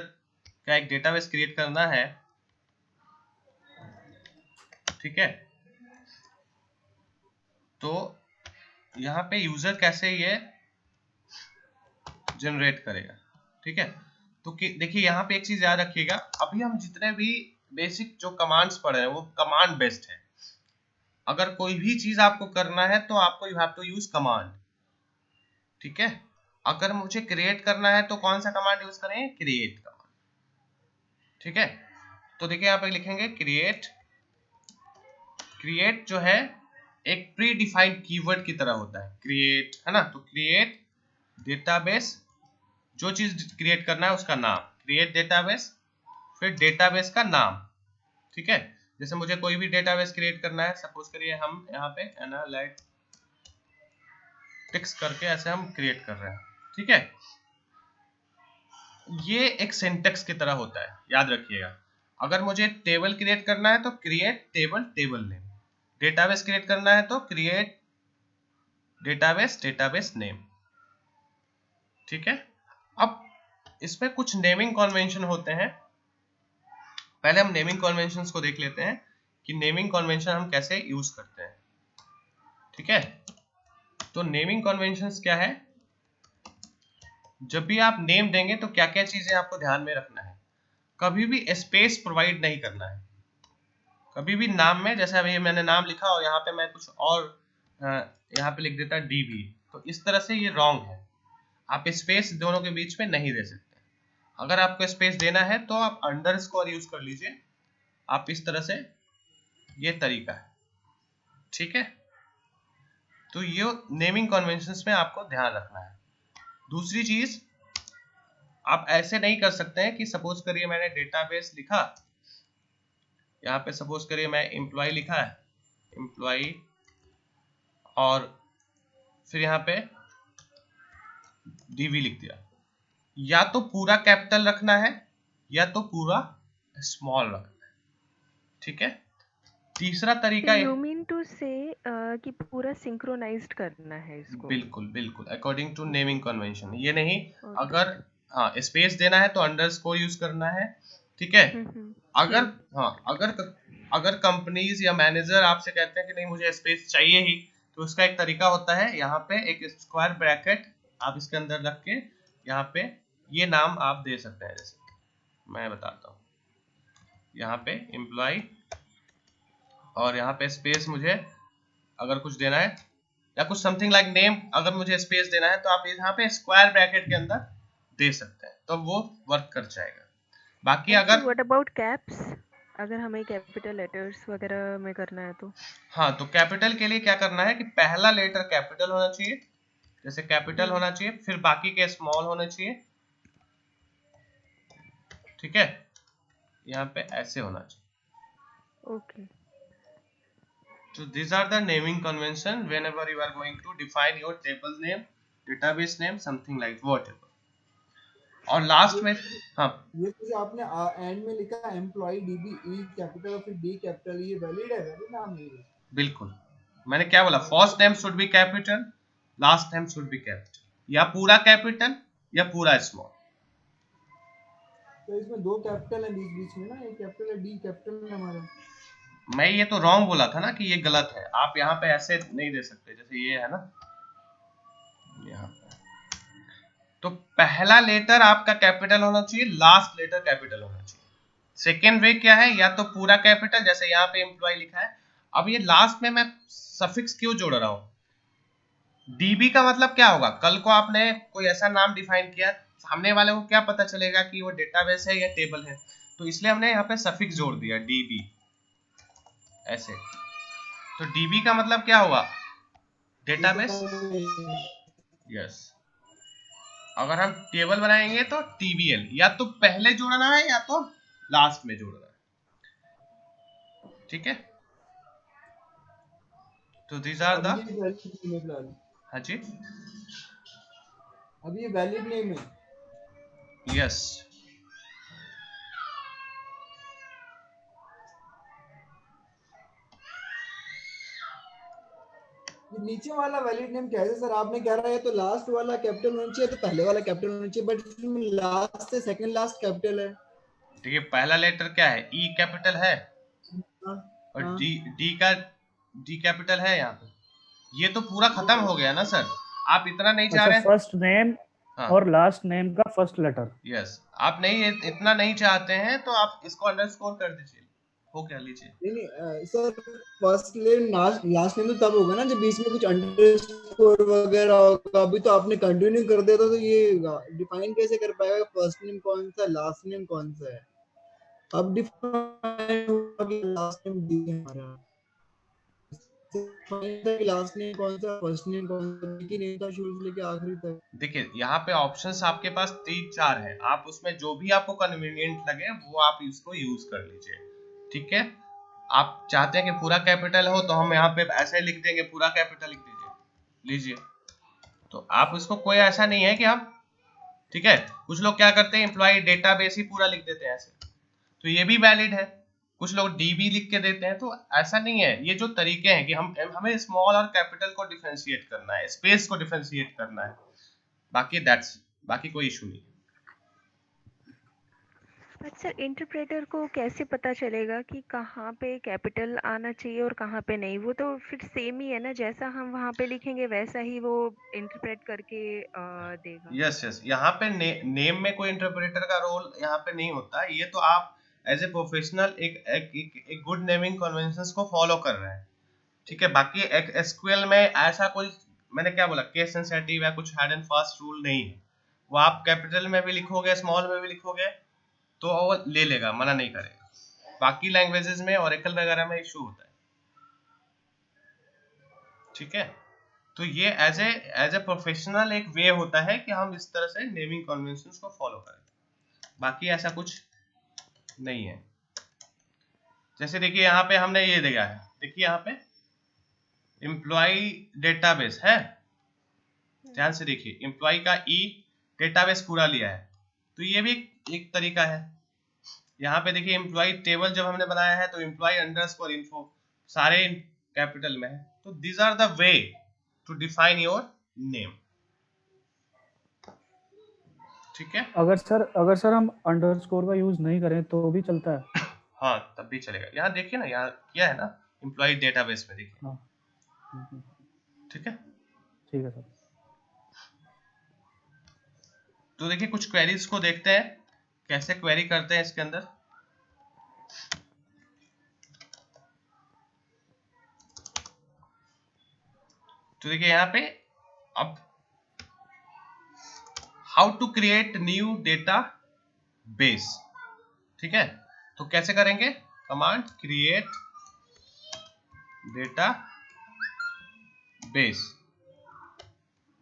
का एक डेटाबेस क्रिएट करना है, ठीक है, तो यहाँ पे यूजर कैसे ये जनरेट करेगा। ठीक है, तो देखिए यहाँ पे एक चीज याद रखिएगा, अभी हम जितने भी बेसिक जो कमांड्स पढ़े हैं वो कमांड बेस्ड है। अगर कोई भी चीज आपको करना है तो आपको you have to use command. ठीक है, अगर मुझे क्रिएट करना है तो कौन सा कमांड यूज करें? Create command. ठीक है, तो देखिए यहाँ पे लिखेंगे क्रिएट। क्रिएट जो है एक प्री डिफाइंड कीवर्ड की तरह होता है, क्रिएट, है ना? तो क्रिएट डेटाबेस, जो चीज क्रिएट करना है उसका नाम, क्रिएट डेटाबेस, फिर डेटाबेस का नाम। ठीक है, जैसे मुझे कोई भी डेटाबेस क्रिएट करना है, सपोज करिए हम यहाँ पे एनालिटिक्स करके ऐसे हम क्रिएट कर रहे हैं। ठीक है, ये एक सिंटेक्स की तरह होता है, याद रखिएगा। अगर मुझे टेबल क्रिएट करना है तो create table, table name. Database create करना है तो क्रिएट डेटाबेस, डेटाबेस नेम। ठीक है, अब इसमें कुछ नेमिंग कन्वेंशन होते हैं। पहले हम नेमिंग कन्वेंशंस को देख लेते हैं कि नेमिंग कन्वेंशन हम कैसे यूज करते हैं। ठीक है, तो नेमिंग कन्वेंशंस क्या है? जब भी आप नेम देंगे तो क्या क्या चीजें आपको ध्यान में रखना है। कभी भी स्पेस प्रोवाइड नहीं करना है, कभी भी नाम में, जैसे अभी मैंने नाम लिखा और यहाँ पे मैं कुछ और यहाँ पे लिख देता डीबी, तो इस तरह से ये रॉन्ग है। आप स्पेस दोनों के बीच में नहीं दे सकते। अगर आपको स्पेस देना है तो आप अंडरस्कोर यूज कर लीजिए, आप इस तरह से, ये तरीका है। ठीक है, तो ये नेमिंग कन्वेंशंस में आपको ध्यान रखना है। दूसरी चीज, आप ऐसे नहीं कर सकते हैं कि सपोज करिए मैंने डेटाबेस लिखा, यहाँ पे सपोज करिए मैं एम्प्लॉय लिखा है, एम्प्लॉय, और फिर यहाँ पे डीवी लिख दिया। या तो पूरा कैपिटल रखना है या तो पूरा स्मॉल रखना है। ठीक है, तीसरा तरीका यू मीन टू से कि पूरा सिंक्रोनाइज्ड करना है इसको? बिल्कुल बिल्कुल, अकॉर्डिंग टू नेमिंग कन्वेंशन। ये नहीं, Okay. अगर हाँ स्पेस देना है तो अंडरस्कोर यूज करना है। ठीक है, अगर अगर कंपनीज या मैनेजर आपसे कहते हैं कि नहीं मुझे स्पेस चाहिए ही, तो उसका एक तरीका होता है, यहाँ पे एक स्क्वायर ब्रैकेट आप इसके अंदर रख के यहाँ पे ये नाम आप दे सकते हैं। जैसे मैं बताता हूँ, यहाँ पे एम्प्लॉय और यहाँ पे स्पेस मुझे अगर कुछ देना है या कुछ समथिंग लाइक नेम, अगर मुझे स्पेस देना है तो आप यहाँ पे स्क्वायर ब्रैकेट के अंदर दे सकते हैं, तो वो वर्क कर जाएगा। बाकी अगर व्हाट अबाउट कैप्स, अगर हमें कैपिटल लेटर्स वगैरह में करना है तो? हाँ, तो कैपिटल के लिए क्या करना है कि पहला लेटर कैपिटल होना चाहिए, जैसे कैपिटल होना चाहिए, फिर बाकी के स्मॉल होने चाहिए, ठीक है, यहाँ पे ऐसे होना चाहिए। Okay. So these are the naming convention whenever you are going to define your table name, database name, something like whatever. और लास्ट में हाँ ये तो जो आपने एंड में लिखा एम्प्लॉय डीबी ई कैपिटल और फिर डी कैपिटल, ये वैलिड है? वैलिड नाम है ये? बिल्कुल, मैंने क्या बोला, first name should be capital, last name should be capital, या पूरा कैपिटल या पूरा स्मॉल। तो इसमें दो कैपिटल है बीच बीच में ना, ये कैपिटल है, डी कैपिटल है हमारा। मैं ये तो रॉन्ग बोला था ना कि ये गलत है, आप यहाँ पे ऐसे नहीं दे सकते, जैसे ये है ना यहाँ पे, तो पहला लेटर आपका कैपिटल होना चाहिए, लास्ट लेटर कैपिटल होना चाहिए। सेकेंड वे क्या है, या तो पूरा कैपिटल जैसे यहाँ पे एम्प्लॉय लिखा है, अब ये लास्ट में मैं सफिक्स क्यों जोड़ रहा हूँ, डीबी का मतलब क्या होगा, कल को आपने कोई ऐसा नाम डिफाइन किया, सामने वाले को क्या पता चलेगा कि वो डेटाबेस है या टेबल है, तो इसलिए हमने यहाँ पे सफिक्स जोड़ दिया डीबी ऐसे। तो डीबी का मतलब क्या होगा, डेटाबेस। यस, अगर हम टेबल बनाएंगे तो टीबीएल, या तो पहले जोड़ना है या तो लास्ट में जोड़ना है, ठीक है। तो दीज आर द, हाँ जी, अभी ये वैलिड नेम है। यस, ये नीचे वाला वैलिड नेम कैसे सर? आपने कह रहा है तो लास्ट वाला कैपिटल होना चाहिए, तो पहले वाला कैपिटल होना चाहिए, बट इसमें लास्ट से सेकंड लास्ट कैपिटल है। देखिए पहला लेटर क्या है, ई कैपिटल है हाँ, और हाँ। डी कैपिटल है यहाँ पे, ये तो पूरा खत्म हो गया ना सर, आप इतना नहीं चाह अच्छा, रहे। फर्स्ट नेम हाँ, और लास्ट नेम का फर्स्ट लेटर। यस, आप नहीं इतना नहीं चाहते हैं तो आप इसको अंडरस्कोर कर दीजिए, हो क्या, लीजिए। नहीं sir, first name last name तो तब होगा ना जब बीच में कुछ अंडरस्कोर वगैरह होगा। अभी तो आपने कंटिन्यू कर दिया था, तो ये डिफाइन कैसे कर पाएगा फर्स्ट नेम कौन सा लास्ट नेम कौन सा है? अब डिफाइन होगा कि लास्ट नेम डी है हमारा, लास्ट नेम कौन सा फर्स्ट नेम कौन सा, कि नहीं था शुरू से लेके आखिरी तक। देखिए यहाँ पे ऑप्शंस आपके पास 3-4 है, आप उसमें जो भी आपको कन्वीनियंट लगे वो आप इसको यूज कर लीजिए, ठीक है। आप चाहते हैं कि पूरा कैपिटल हो तो हम यहाँ पे ऐसे लिख देंगे, पूरा कैपिटल लिख दीजिए, लीजिए। तो आप इसको, कोई ऐसा नहीं है कि हम, ठीक है, कुछ लोग क्या करते हैं एम्प्लॉय डेटाबेस ही पूरा लिख देते हैं ऐसे, तो ये भी वैलिड है। कुछ लोग डीबी लिख के देते हैं, तो ऐसा नहीं है, ये जो तरीके हैं कि हमें स्मॉल और कैपिटल को डिफरेंशिएट करना है, स्पेस को डिफरेंशिएट करना है, बाकी कोई इशू नहीं है। अच्छा, इंटरप्रेटर को कैसे पता चलेगा कि कहाँ पे कैपिटल आना चाहिए और कहाँ पे नहीं? वो तो फिर सेम ही है ना, जैसा हम वहाँ पे लिखेंगे वैसा ही वो इंटरप्रेट करके देगा। यस, यहाँ पे नेम में कोई इंटरप्रेटर का रोल यहाँ पे नहीं होता, ये तो आप एज ए प्रोफेशनल एक गुड नेमिंग कन्वेंशंस को फॉलो कर रहे हैं, ठीक है। बाकी एसक्यूएल में ऐसा कोई, मैंने क्या बोला, केस सेंसिटिव या कुछ हार्ड एंड फास्ट रूल नहीं है, वो आप कैपिटल में भी लिखोगे स्मॉल में भी लिखोगे तो वो ले लेगा, मना नहीं करेगा। बाकी लैंग्वेजेस में ओरेकल वगैरह में इशू होता है, ठीक है। तो ये एज ए प्रोफेशनल एक वे होता है कि हम इस तरह से नेमिंग कन्वेंशंस को फॉलो करें, बाकी ऐसा कुछ नहीं है। जैसे देखिए यहाँ पे हमने ये दिया है, देखिए यहाँ पे एम्प्लॉय डेटाबेस है, ध्यान से देखिए, एम्प्लॉय का ई डेटाबेस पूरा लिया है, तो ये भी एक तरीका है। यहाँ पे देखिए एम्प्लॉय टेबल जब हमने बनाया है तो एम्प्लॉय अंडरस्कोर इन्फो सारे कैपिटल में है, तो these are the way to define your name, ठीक है। अगर सर हम अंडरस्कोर का यूज नहीं करें तो भी चलता है? हाँ, तब भी चलेगा। यहाँ देखिए ना, यहाँ किया है ना एम्प्लॉय डेटाबेस में, देखिए, हाँ, ठीक है। ठीक है सर। तो देखिए कुछ क्वेरीज को देखते हैं कैसे क्वेरी करते हैं इसके अंदर। तो देखिए यहाँ पे अब how to create new database, ठीक है। तो कैसे करेंगे, कमांड क्रिएट डेटा बेस,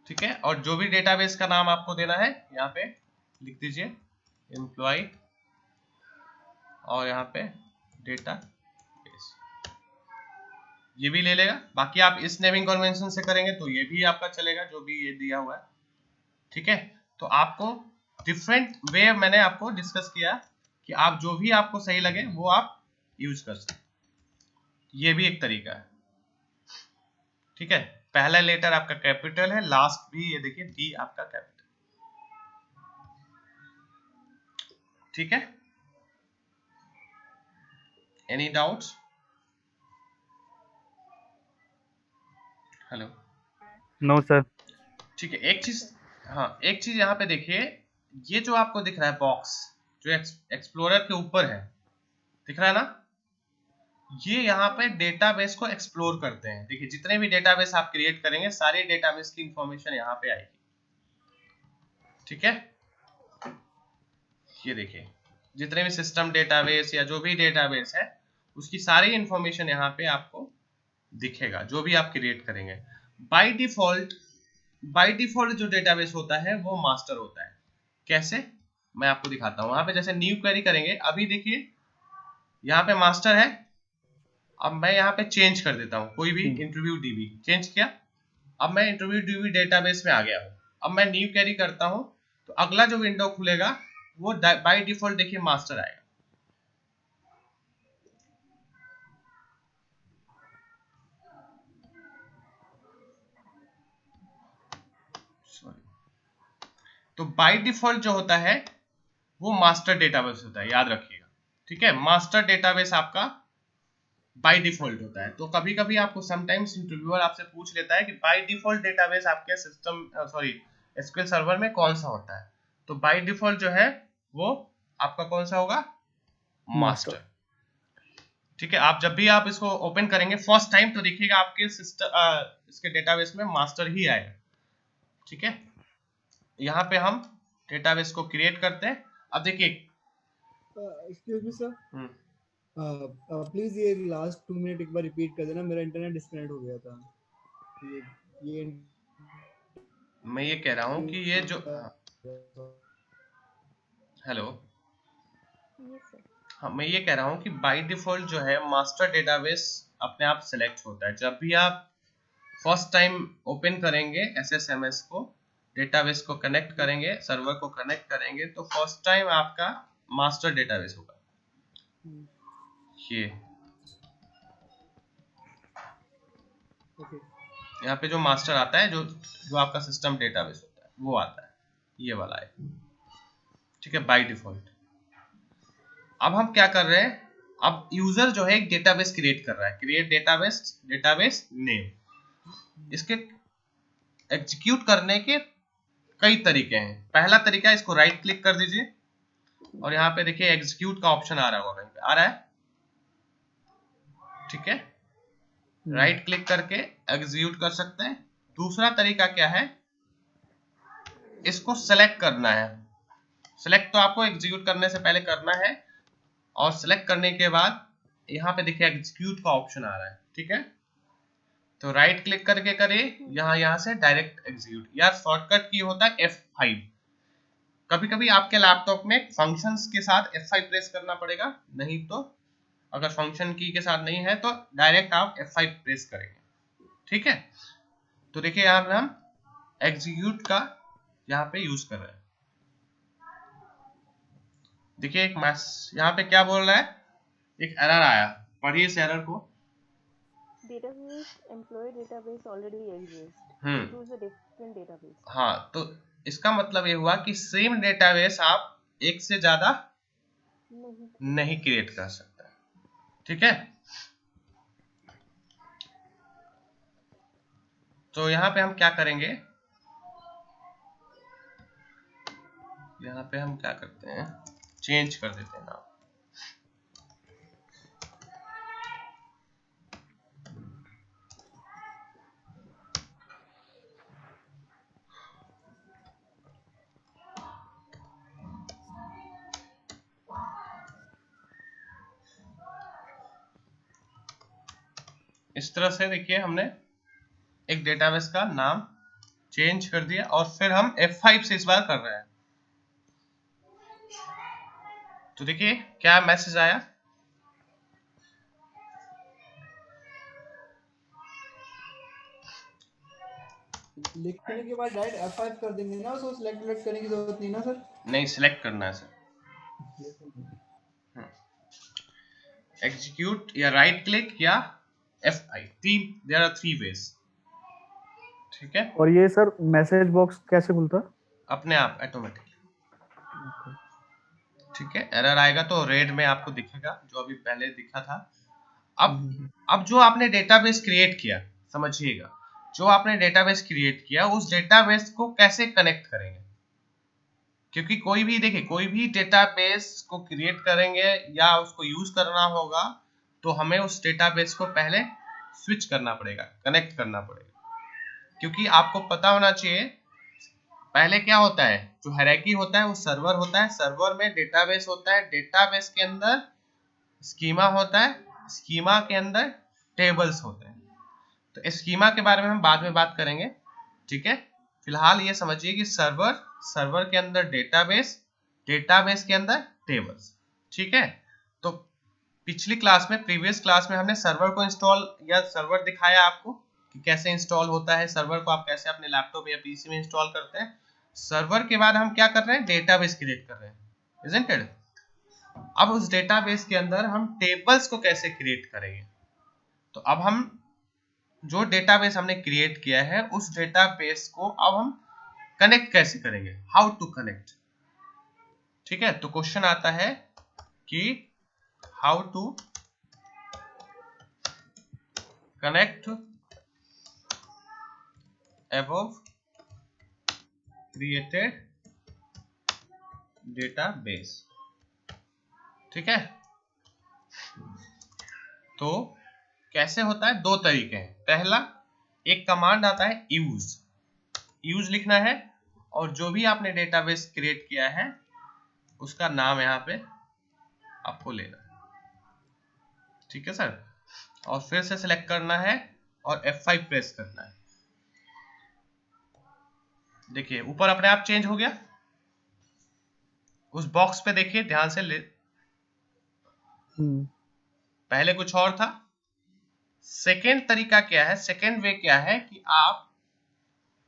ठीक है। और जो भी डेटाबेस का नाम आपको देना है यहाँ पे लिख दीजिए एम्प्लॉय और यहाँ पे डेटा बेस, ये भी ले लेगा। बाकी आप इस नेमिंग कन्वेंशन से करेंगे तो ये भी आपका चलेगा, जो भी ये दिया हुआ है, ठीक है। तो आपको डिफरेंट वे मैंने आपको डिस्कस किया कि आप जो भी आपको सही लगे वो आप यूज कर सकते, ये भी एक तरीका है, ठीक है। पहला लेटर आपका कैपिटल है, लास्ट भी ये देखिए डी आपका कैपिटल, ठीक है। Any doubts? Hello, no sir. ठीक है। एक चीज, हाँ एक चीज यहाँ पे देखिए, ये जो आपको दिख रहा है बॉक्स जो एक्सप्लोरर के ऊपर है, दिख रहा है ना, ये यहाँ पे डेटाबेस को एक्सप्लोर करते हैं। देखिए जितने भी डेटाबेस आप क्रिएट करेंगे सारे डेटाबेस की इंफॉर्मेशन यहाँ पे आएगी, ठीक है। ये देखिए जितने भी सिस्टम डेटाबेस या जो भी डेटाबेस है उसकी सारी इंफॉर्मेशन यहाँ पे आपको दिखेगा, जो भी आप क्रिएट करेंगे। बाय डिफॉल्ट जो डेटाबेस होता है वो मास्टर होता है। कैसे, मैं आपको दिखाता हूँ। वहां पे जैसे न्यू क्वेरी करेंगे, अभी देखिए यहाँ पे मास्टर है। अब मैं यहाँ पे चेंज कर देता हूँ, कोई भी इंटरव्यू डीबी चेंज किया, अब मैं इंटरव्यू डीबी डेटाबेस में आ गया हूँ। अब मैं न्यू क्वेरी करता हूँ तो अगला जो विंडो खुलेगा वो बाय डिफॉल्ट देखिए मास्टर आएगा। तो बाय डिफॉल्ट जो होता है वो मास्टर डेटाबेस होता है, याद रखिएगा, ठीक है। मास्टर डेटाबेस आपका बाय डिफॉल्ट होता है। तो कभी कभी आपको समटाइम्स इंटरव्यूअर आपसे पूछ लेता है कि बाय डिफॉल्ट डेटाबेस आपके सिस्टम सॉरी एसक्यूएल सर्वर में कौन सा होता है। तो बाय डिफॉल्ट जो है वो आपका कौन सा होगा, मास्टर, ठीक है। आप जब भी आप इसको ओपन करेंगे फर्स्ट टाइम तो देखिएगा आपके सिस्टम इसके डेटाबेस में मास्टर ही आएगा, ठीक है। यहाँ पे हम डेटाबेस को क्रिएट करते हैं। अब देखिए एक्सक्यूज मी सर, प्लीज ये लास्ट 2 मिनट एक बार रिपीट कर देना, मेरा इंटरनेट डिस्कनेक्ट हो गया था। ये मैं ये कह रहा हूँ कि ये जो, हेलो, यस सर। हाँ मैं ये कह रहा हूँ कि बाय डिफॉल्ट जो है मास्टर डेटाबेस अपने आप सेलेक्ट होता है। जब भी आप फर्स्ट टाइम ओपन करेंगे एसएसएमएस को, डेटाबेस को कनेक्ट करेंगे, सर्वर को कनेक्ट करेंगे, तो फर्स्ट टाइम आपका मास्टर डेटाबेस होगा ये। ओके, यहाँ पे जो मास्टर आता है, जो जो आपका सिस्टम डेटाबेस होता है वो आता है, ये वाला है, ठीक है, बाय डिफॉल्ट। अब हम क्या कर रहे हैं, अब यूजर जो है एक डेटाबेस क्रिएट कर रहा है, क्रिएट डेटाबेस नेम। इसके एग्जीक्यूट करने के कई तरीके हैं। पहला तरीका है, इसको राइट क्लिक कर दीजिए और यहाँ पे देखिए एग्जीक्यूट का ऑप्शन आ रहा होगा, कहीं पे आ रहा है, ठीक है। राइट क्लिक करके एग्जीक्यूट कर सकते हैं। दूसरा तरीका क्या है, इसको सेलेक्ट करना है। सेलेक्ट तो आपको एग्जीक्यूट करने से पहले करना है, और सेलेक्ट करने के बाद यहाँ पे देखिए एग्जीक्यूट का ऑप्शन आ रहा है, ठीक है। तो राइट क्लिक करके करिए, यहाँ से डायरेक्ट एग्जीक्यूट, या शॉर्टकट की होता है F5। कभी कभी आपके लैपटॉप में फंक्शंस के साथ F5 प्रेस करना पड़ेगा, नहीं तो अगर फंक्शन की के साथ नहीं है तो डायरेक्ट आप F5 प्रेस करेंगे, ठीक है। तो देखिए यहाँ पे हम एग्जीक्यूट का यहाँ पे यूज कर रहे हैं। देखिए एक यहाँ पे क्या बोल रहा है, एक एरर आया, पढ़िए इस एरर को। Database employee database already exists. Choose a different database. हाँ, तो इसका मतलब ये हुआ कि सेम डेटाबेस आप एक से ज्यादा नहीं क्रिएट कर सकते, ठीक है। तो यहाँ पे हम क्या करेंगे, यहाँ पे हम क्या करते हैं, चेंज कर देते हैं नाम। इस तरह से देखिए हमने एक डेटाबेस का नाम चेंज कर दिया और फिर हम F5 से इस बार कर रहे हैं। तो देखिए क्या मैसेज आया, लिखने के बाद डायरेक्ट F5 कर देंगे ना, उसको सिलेक्ट करने की जरूरत नहीं ना सर? नहीं सिलेक्ट करना है सर, एग्जीक्यूट या राइट क्लिक या F5, देयर आर 3 वेज। ठीक है, और ये सर मैसेज बॉक्स कैसे खुलता है? अपने आप ऑटोमेटिक। ठीक है, एरर आएगा तो रेड में आपको दिखेगा जो अभी पहले दिखा था। अब जो आपने डेटाबेस क्रिएट किया, समझिएगा, जो आपने डेटाबेस क्रिएट किया उस डेटाबेस को कैसे कनेक्ट करेंगे, क्योंकि कोई भी देखिए कोई भी डेटाबेस को क्रिएट करेंगे या उसको यूज करना होगा तो हमें उस डेटाबेस को पहले स्विच करना पड़ेगा, कनेक्ट करना पड़ेगा, क्योंकि आपको पता होना चाहिए पहले क्या होता है, जो हायरार्की होता है वो सर्वर होता है, सर्वर में डेटाबेस होता है, डेटाबेस के अंदर स्कीमा होता है, स्कीमा के अंदर टेबल्स होते हैं। तो स्कीमा के बारे में हम बाद में बात करेंगे। ठीक है, फिलहाल ये समझिए कि सर्वर के अंदर डेटाबेस, डेटाबेस के अंदर टेबल्स। ठीक है, तो पिछली क्लास में, प्रीवियस क्लास में हमने सर्वर को इंस्टॉल या सर्वर दिखाया आपको कि कैसे इंस्टॉल होता है, सर्वर को आप कैसे अपने लैपटॉप या पीसी में इंस्टॉल करते हैं। सर्वर के बाद हम क्या कर रहे हैं, डेटाबेस क्रिएट कर रहे हैं, इजंट इट? अब उस डेटाबेस के अंदर हम टेबल्स को कैसे क्रिएट करेंगे, तो अब हम जो डेटाबेस हमने क्रिएट किया है उस डेटाबेस को अब हम कनेक्ट कैसे करेंगे, हाउ टू कनेक्ट। ठीक है, तो क्वेश्चन आता है कि how to connect above created database। ठीक है, तो कैसे होता है, दो तरीके हैं। पहला, एक कमांड आता है यूज लिखना है और जो भी आपने डेटाबेस क्रिएट किया है उसका नाम यहाँ पे आपको लेना है। ठीक है सर, और फिर से सिलेक्ट करना है और F5 प्रेस करना है। देखिए ऊपर अपने आप चेंज हो गया, उस बॉक्स पे देखिए ध्यान से पहले कुछ और था। सेकेंड तरीका क्या है, सेकेंड वे क्या है कि आप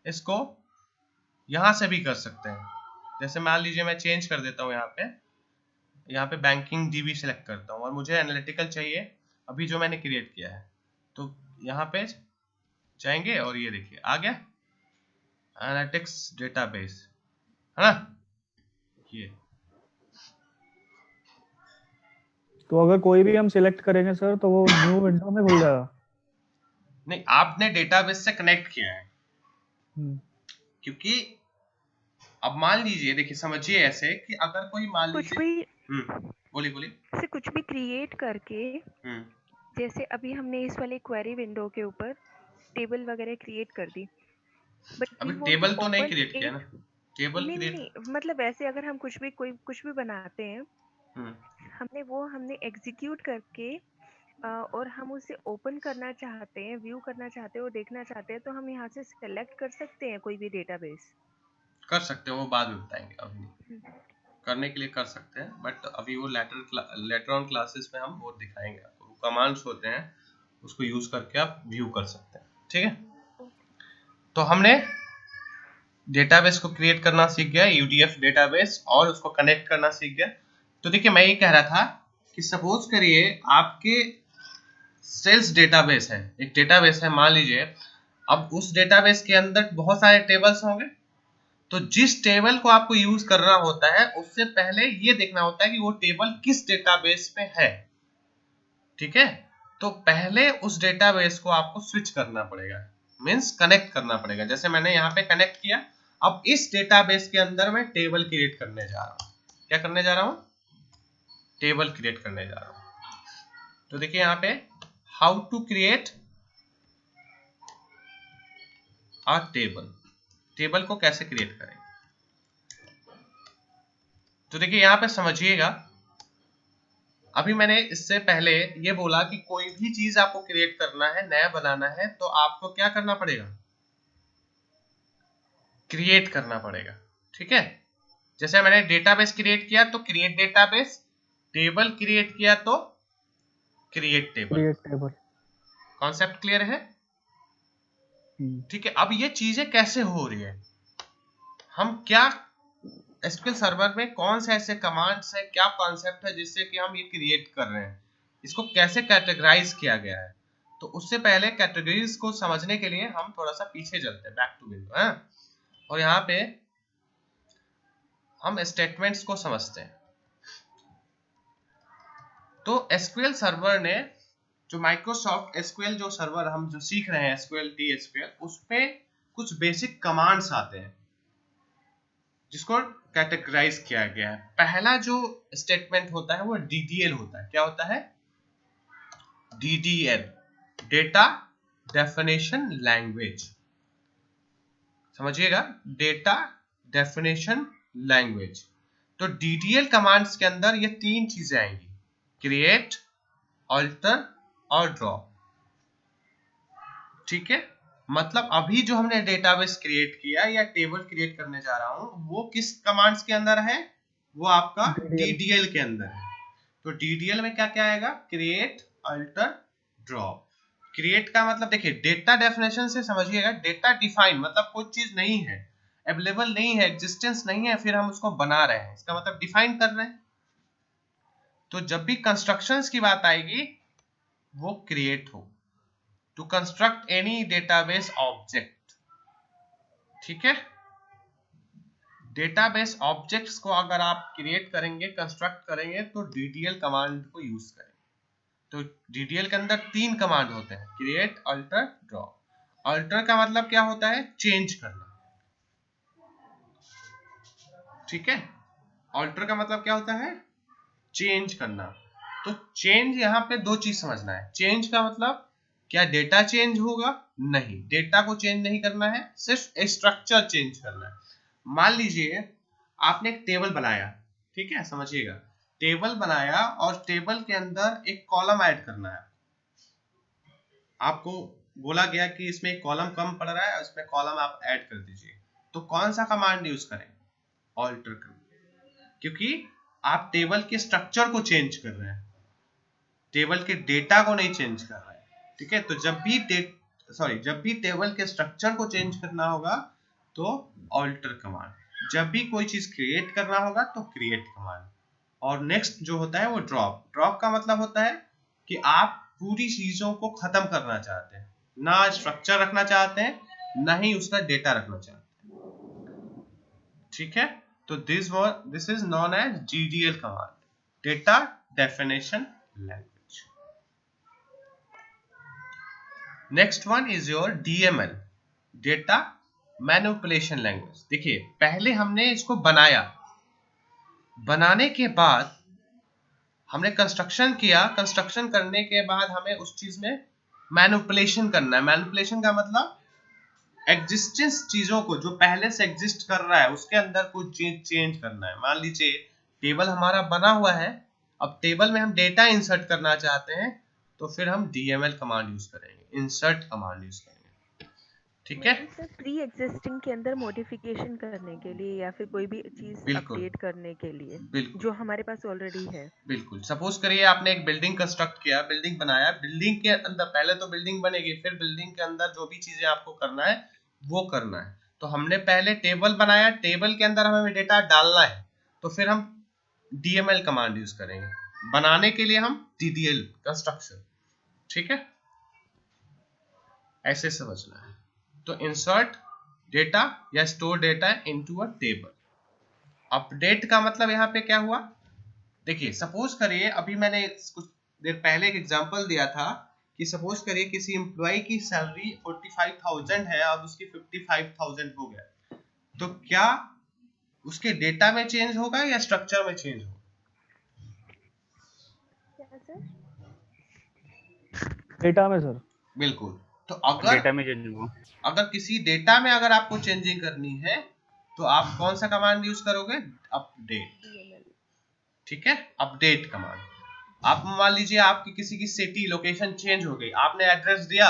इसको यहां से भी कर सकते हैं। जैसे मान लीजिए मैं चेंज कर देता हूं, यहाँ पे बैंकिंग डीबी सेलेक्ट करता हूं और मुझे एनालिटिकल चाहिए अभी जो मैंने क्रिएट किया है, तो यहाँ पे जाएंगे और ये देखिए आ गया एनालिटिक्स डेटाबेस, है ना। ये तो अगर कोई भी हम सिलेक्ट करेंगे सर तो वो न्यू विंडो में खुल जाएगा? नहीं, आपने डेटाबेस से कनेक्ट किया है, क्योंकि अब मान लीजिए, देखिए समझिए ऐसे कि अगर कोई मान कुछ लीजिए, भी बोलिए से कुछ भी क्रिएट करके, जैसे अभी हमने इस वाले क्वेरी विंडो के ऊपर टेबल वगैरह क्रिएट कर दी, बट अभी वी वांट टेबल टू तो नहीं ओपन क्रिएट किया ना, टेबल नहीं नहीं क्रिएट, नहीं, मतलब ऐसे अगर हम कुछ भी बनाते हैं, हमने एग्जीक्यूट करके और हम उसे ओपन करना चाहते हैं, व्यू करना चाहते हैं और देखना चाहते हैं, तो हम यहाँ से सेलेक्ट कर सकते हैं कोई भी डेटाबेस। कर सकते हैं, वो बाद में बताएंगे, अभी नहीं करने के लिए कर सकते हैं, बट अभी वो लेटर ऑन क्लासेस में हम वो दिखाएंगे आपको। वो कमांड्स होते हैं, उसको यूज करके आप व्यू कर सकते हैं। ठीक है, तो हमने डेटाबेस को क्रिएट करना सीख गया, यूडीएफ डेटाबेस, और उसको कनेक्ट करना सीख गया। तो देखिए मैं ये कह रहा था कि सपोज करिए आपके सेल्स डेटाबेस है, एक डेटाबेस है मान लीजिए, अब उस डेटाबेस के अंदर बहुत सारे टेबल्स होंगे, तो जिस टेबल को आपको यूज करना होता है उससे पहले ये देखना होता है कि वो टेबल किस डेटाबेस पे है। ठीक है, तो पहले उस डेटाबेस को आपको स्विच करना पड़ेगा, मींस कनेक्ट करना पड़ेगा। जैसे मैंने यहाँ पे कनेक्ट किया, अब इस डेटाबेस के अंदर मैं टेबल क्रिएट करने जा रहा हूँ। क्या करने जा रहा हूँ, टेबल क्रिएट करने जा रहा हूँ। तो देखिए यहाँ पे how to create a table, table को कैसे क्रिएट करें। तो देखिए यहाँ पे समझिएगा, अभी मैंने इससे पहले ये बोला कि कोई भी चीज आपको क्रिएट करना है, नया बनाना है, तो आपको क्या करना पड़ेगा, क्रिएट करना पड़ेगा। ठीक है, जैसे मैंने डेटाबेस क्रिएट किया तो क्रिएट डेटाबेस, टेबल क्रिएट किया तो create table. Create table. Concept clear है? ठीक है, अब ये चीजें कैसे हो रही है, हम क्या एसक्यूएल सर्वर में कौन से ऐसे कमांड्स है, क्या कॉन्सेप्ट है जिससे कि हम ये क्रिएट कर रहे हैं, इसको कैसे कैटेगराइज किया गया है। तो उससे पहले कैटेगरीज को समझने के लिए हम थोड़ा सा पीछे चलते हैं, बैक टू विंडो है, और यहाँ पे हम स्टेटमेंट्स को समझते हैं। तो एसक्यूएल सर्वर ने जो माइक्रोसॉफ्ट एसक्यूएल जो सर्वर हम जो सीख रहे हैं एसक्यूएल टी एसक्यूएल, उसमें कुछ बेसिक कमांड्स आते हैं जिसको कैटेगराइज किया गया है। पहला जो स्टेटमेंट होता है वो डीडीएल होता है। क्या होता है? DDL, data definition language. समझिएगा, डेटा डेफिनेशन लैंग्वेज। तो डीडीएल कमांड्स के अंदर ये तीन चीजें आएंगी, क्रिएट, अल्टर और ड्रॉ। ठीक है, मतलब अभी जो हमने डेटाबेस क्रिएट किया या टेबल क्रिएट करने जा रहा हूं, वो किस कमांड्स के अंदर है? वो आपका डीडीएल के अंदर है। तो डीडीएल में क्या क्या आएगा? Create, alter, draw. क्रिएट का मतलब देखिए, डेटा डेफिनेशन से समझिएगा, डेटा डिफाइन मतलब कोई चीज नहीं है, अवेलेबल नहीं है, एग्जिस्टेंस नहीं है, फिर हम उसको बना रहे हैं, इसका मतलब डिफाइन कर रहे हैं। तो जब भी कंस्ट्रक्शंस की बात आएगी वो क्रिएट हो, to construct any database object. ठीक है, डेटाबेस ऑब्जेक्ट्स को अगर आप क्रिएट करेंगे, कंस्ट्रक्ट करेंगे, तो डीडीएल कमांड को यूज करें। तो डीडीएल के अंदर तीन कमांड होते हैं, क्रिएट, अल्टर, ड्रॉ। अल्टर का मतलब क्या होता है? चेंज करना। ठीक है, अल्टर का मतलब क्या होता है? चेंज करना। तो चेंज यहाँ पे दो चीज समझना है। चेंज का मतलब क्या डेटा चेंज होगा? नहीं, डेटा को चेंज नहीं करना है, सिर्फ स्ट्रक्चर चेंज करना है। मान लीजिए आपने एक टेबल बनाया, ठीक है, समझिएगा, टेबल बनाया और टेबल के अंदर एक कॉलम ऐड करना है। आपको बोला गया कि इसमें एक कॉलम कम पड़ रहा है, उसमें कॉलम आप ऐड कर दीजिए। तो कौन सा कमांड यूज करें? ऑल्टर करें, क्योंकि आप टेबल के स्ट्रक्चर को चेंज कर रहे हैं, टेबल के डेटा को नहीं चेंज कर रहे हैं। ठीक है, तो जब भी टेबल के स्ट्रक्चर को चेंज करना होगा तो ऑल्टर कमांड, जब भी कोई चीज क्रिएट करना होगा तो क्रिएट कमांड। और नेक्स्ट जो होता है वो ड्रॉप। ड्रॉप का मतलब होता है कि आप पूरी चीजों को खत्म करना चाहते हैं, ना स्ट्रक्चर रखना चाहते हैं, ना ही उसका डेटा रखना चाहते हैं। ठीक है, तो this is known as DDL command, data definition language. Next one is your DML, data manipulation language. देखिए, पहले हमने इसको बनाया, बनाने के बाद हमने कंस्ट्रक्शन किया, कंस्ट्रक्शन करने के बाद हमें उस चीज में मैनिपुलेशन करना है। मैनिपुलेशन का मतलब एग्जिस्टेंस, चीजों को जो पहले से एग्जिस्ट कर रहा है उसके अंदर कुछ चेंज करना है। मान लीजिए टेबल हमारा बना हुआ है, अब टेबल में हम डेटा इंसर्ट करना चाहते हैं, तो फिर हम डीएमएल कमांड यूज करेंगे, इंसर्ट कमांड यूज करेंगे। ठीक है, सर प्री एग्जिस्टिंग के अंदर मॉडिफिकेशन करने के लिए या फिर कोई भी चीज बिल्कुल अपडेट करने के लिए बिल्कुल जो हमारे पास ऑलरेडी है। बिल्कुल। सपोज करिए आपने एक बिल्डिंग कंस्ट्रक्ट किया, बिल्डिंग बनाया, बिल्डिंग के अंदर पहले तो बिल्डिंग बनेगी, फिर बिल्डिंग के अंदर जो भी चीजें आपको करना है वो करना है। तो हमने पहले टेबल बनाया, टेबल के अंदर हमें डेटा डालना है, तो फिर हम डीएमएल कमांड यूज करेंगे। बनाने के लिए हम डीडीएल, कंस्ट्रक्शन। ठीक है, ऐसे समझना है। तो इंसर्ट डेटा या store data into a table. Update का मतलब यहाँ पे क्या हुआ? देखिए, सपोज करिए अभी मैंने कुछ देर पहले एक एग्जांपल दिया था कि सपोज करिए किसी एम्प्लॉय की सैलरी 45,000 है और उसकी 55,000 हो गया, तो क्या उसके डेटा में चेंज होगा या स्ट्रक्चर में चेंज होगा? क्या सर? डेटा में सर। बिल्कुल। तो डेटा में चेंज होगा। अगर किसी डेटा में अगर आपको चेंजिंग करनी है तो आप कौन सा कमांड यूज करोगे? अपडेट। DML। ठीक है, अपडेट कमांड। आप मान लीजिए आपकी किसी की सिटी लोकेशन चेंज हो गई, आपने एड्रेस दिया,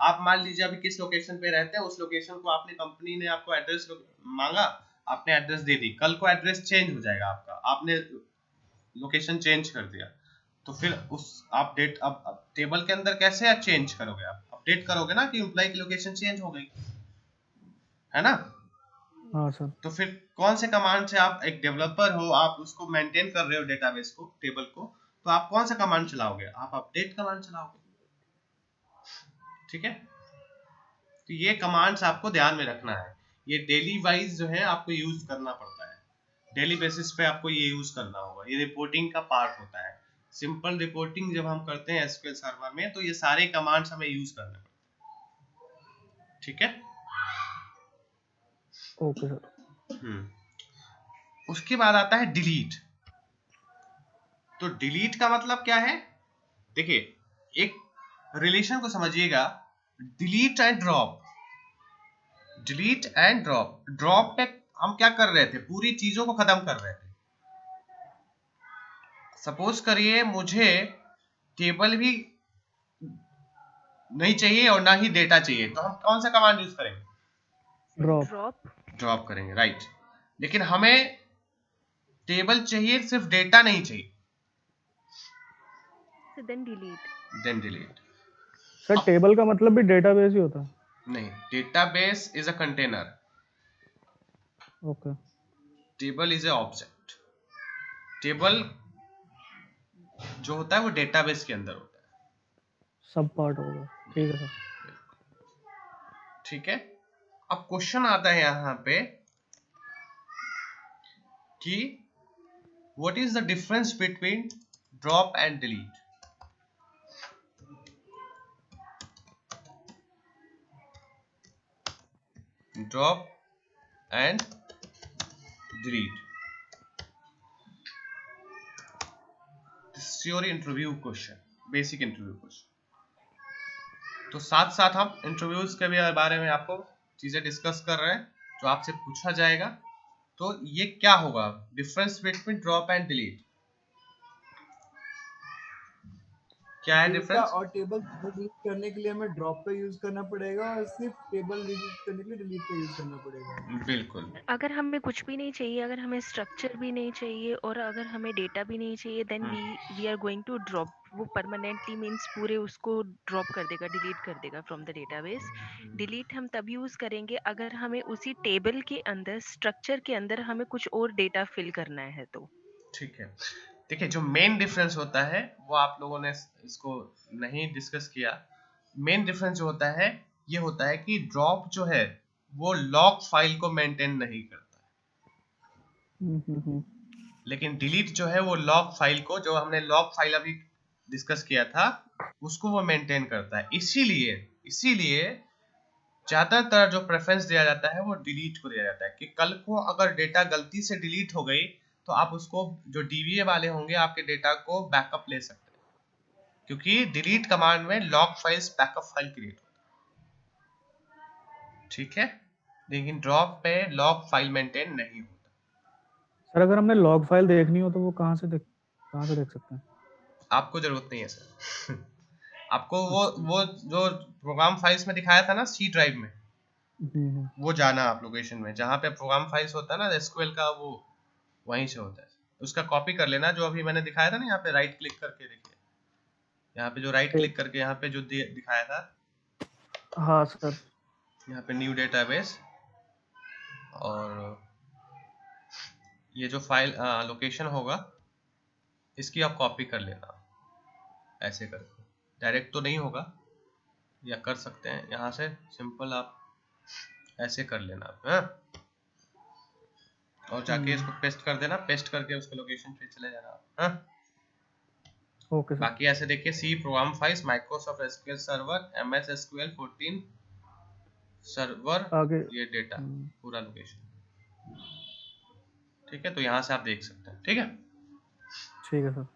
आप मान लीजिए अभी किस लोकेशन पे रहते हैं, उस लोकेशन को आपने, कंपनी ने आपको एड्रेस मांगा, आपने एड्रेस दे दी, कल को एड्रेस चेंज हो जाएगा आपका, आपने लोकेशन चेंज कर दिया, तो फिर उस अपडेट अब टेबल के अंदर कैसे आप चेंज करोगे, आप अपडेट करोगे ना कि एम्प्लॉय की लोकेशन चेंज हो गई, है ना। हाँ सर। तो फिर कौन से कमांड से, आप एक डेवलपर हो, आप उसको मेंटेन कर रहे हो डेटाबेस को, टेबल को, तो आप कौन सा कमांड चलाओगे, आप अपडेट कमांड चलाओगे, ठीक है। तो ये कमांड्स आपको ध्यान में रखना है, ये डेली वाइज जो है आपको यूज करना पड़ता है, डेली बेसिस पे आपको ये यूज करना होगा, ये रिपोर्टिंग का पार्ट होता है। सिंपल रिपोर्टिंग जब हम करते हैं एसक्यूएल सर्वर में, तो ये सारे कमांड्स हमें यूज करने पड़ते हैं, ठीक है। Okay sir. उसके बाद आता है डिलीट। तो डिलीट का मतलब क्या है, देखिए एक रिलेशन को समझिएगा, delete and drop, delete and drop. Drop पे हम क्या कर रहे थे, पूरी चीजों को खत्म कर रहे थे। सपोज करिए मुझे टेबल भी नहीं चाहिए और ना ही डेटा चाहिए, तो हम कौन सा कमांड यूज करेंगे, ड्रॉप। ड्रॉप करेंगे, राइट। लेकिन हमें टेबल चाहिए, सिर्फ डेटा नहीं चाहिए, So then delete. Then delete. Sir table का मतलब भी डेटाबेस ही होता है? नहीं, database is a container, okay. Table is a object. Table जो होता है वो डेटाबेस के अंदर होता है, सब पार्ट होगा, ठीक है सर। ठीक है। अब क्वेश्चन आता है यहाँ पे कि what is the difference between drop and delete. Drop and delete, this is your interview question, basic interview question. तो साथ साथ हम इंटरव्यूज के भी बारे में आपको चीजें डिस्कस कर रहे हैं जो आपसे पूछा जाएगा। तो ये क्या होगा, difference between drop and delete, क्या है डेटा डिफरेंस। और टेबल डिलीट करने के लिए हमें ड्रॉप का यूज करना पड़ेगा और सिर्फ टेबल डिलीट करने के लिए डिलीट का यूज करना पड़ेगा। बिल्कुल, अगर हमें कुछ भी नहीं चाहिए, अगर हमें स्ट्रक्चर भी नहीं चाहिए और अगर हमें डेटा भी नहीं चाहिए, then we are going to drop. वो परमानेंटली मींस पूरे उसको ड्रॉप कर देगा, डिलीट कर देगा फ्रॉम द डेटाबेस। डिलीट हम तब यूज करेंगे अगर हमें उसी टेबल के अंदर, स्ट्रक्चर के अंदर हमें कुछ और डेटा फिल करना है तो। ठीक है। देखिए जो मेन डिफरेंस होता है वो आप लोगों ने इसको नहीं डिस्कस किया। मेन डिफरेंस जो होता है ये होता है कि ड्रॉप जो है वो लॉग फाइल को मेंटेन नहीं करता है, लेकिन डिलीट जो है वो लॉग फाइल को, जो हमने लॉग फाइल अभी डिस्कस किया था, उसको वो मेंटेन करता है। इसीलिए ज्यादातर जो प्रेफरेंस दिया जाता है वो डिलीट को दिया जाता है, कि कल को अगर डेटा गलती से डिलीट हो गई तो आप उसको, जो डीबीए वाले होंगे, आपके डेटा को बैकअप ले सकते हैं, क्योंकि डिलीट कमांड में log files backup file create होता है, ठीक है। लेकिन ड्रॉप पे लॉग फाइल मेंटेन नहीं होता। सर अगर हमने लॉग फाइल देखनी हो तो वो कहाँ से देख सकते हैं? आपको जरूरत नहीं है सर। आपको वो जो प्रोग्राम फाइल्स में दिखाया था ना सी ड्राइव में, वो जाना आप लोकेशन में जहाँ पे प्रोग्राम फाइल्स होता है ना एसक्यूएल का, वो वहीं से होता है, उसका कॉपी कर लेना। जो अभी मैंने दिखाया था ना, यहाँ पे राइट क्लिक करके देखिए, यहाँ पे जो राइट क्लिक करके यहाँ पे जो दिखाया था, हाँ सर, यहाँ पे न्यू डेटाबेस, और ये जो फाइल लोकेशन होगा इसकी आप कॉपी कर लेना, ऐसे करके। डायरेक्ट तो नहीं होगा, या कर सकते हैं यहाँ से, सिंपल आप ऐसे कर लेना, हाँ? और जाके इसको पेस्ट कर देना, पेस्ट करके उसके लोकेशन पे चले जाना, हाँ? Okay sir. बाकी ऐसे देखिए, C program files, Microsoft SQL server, MS SQL 14 server, आगे ये डेटा पूरा लोकेशन, ठीक है। तो यहाँ से आप देख सकते हैं, ठीक है। ठीक है सर।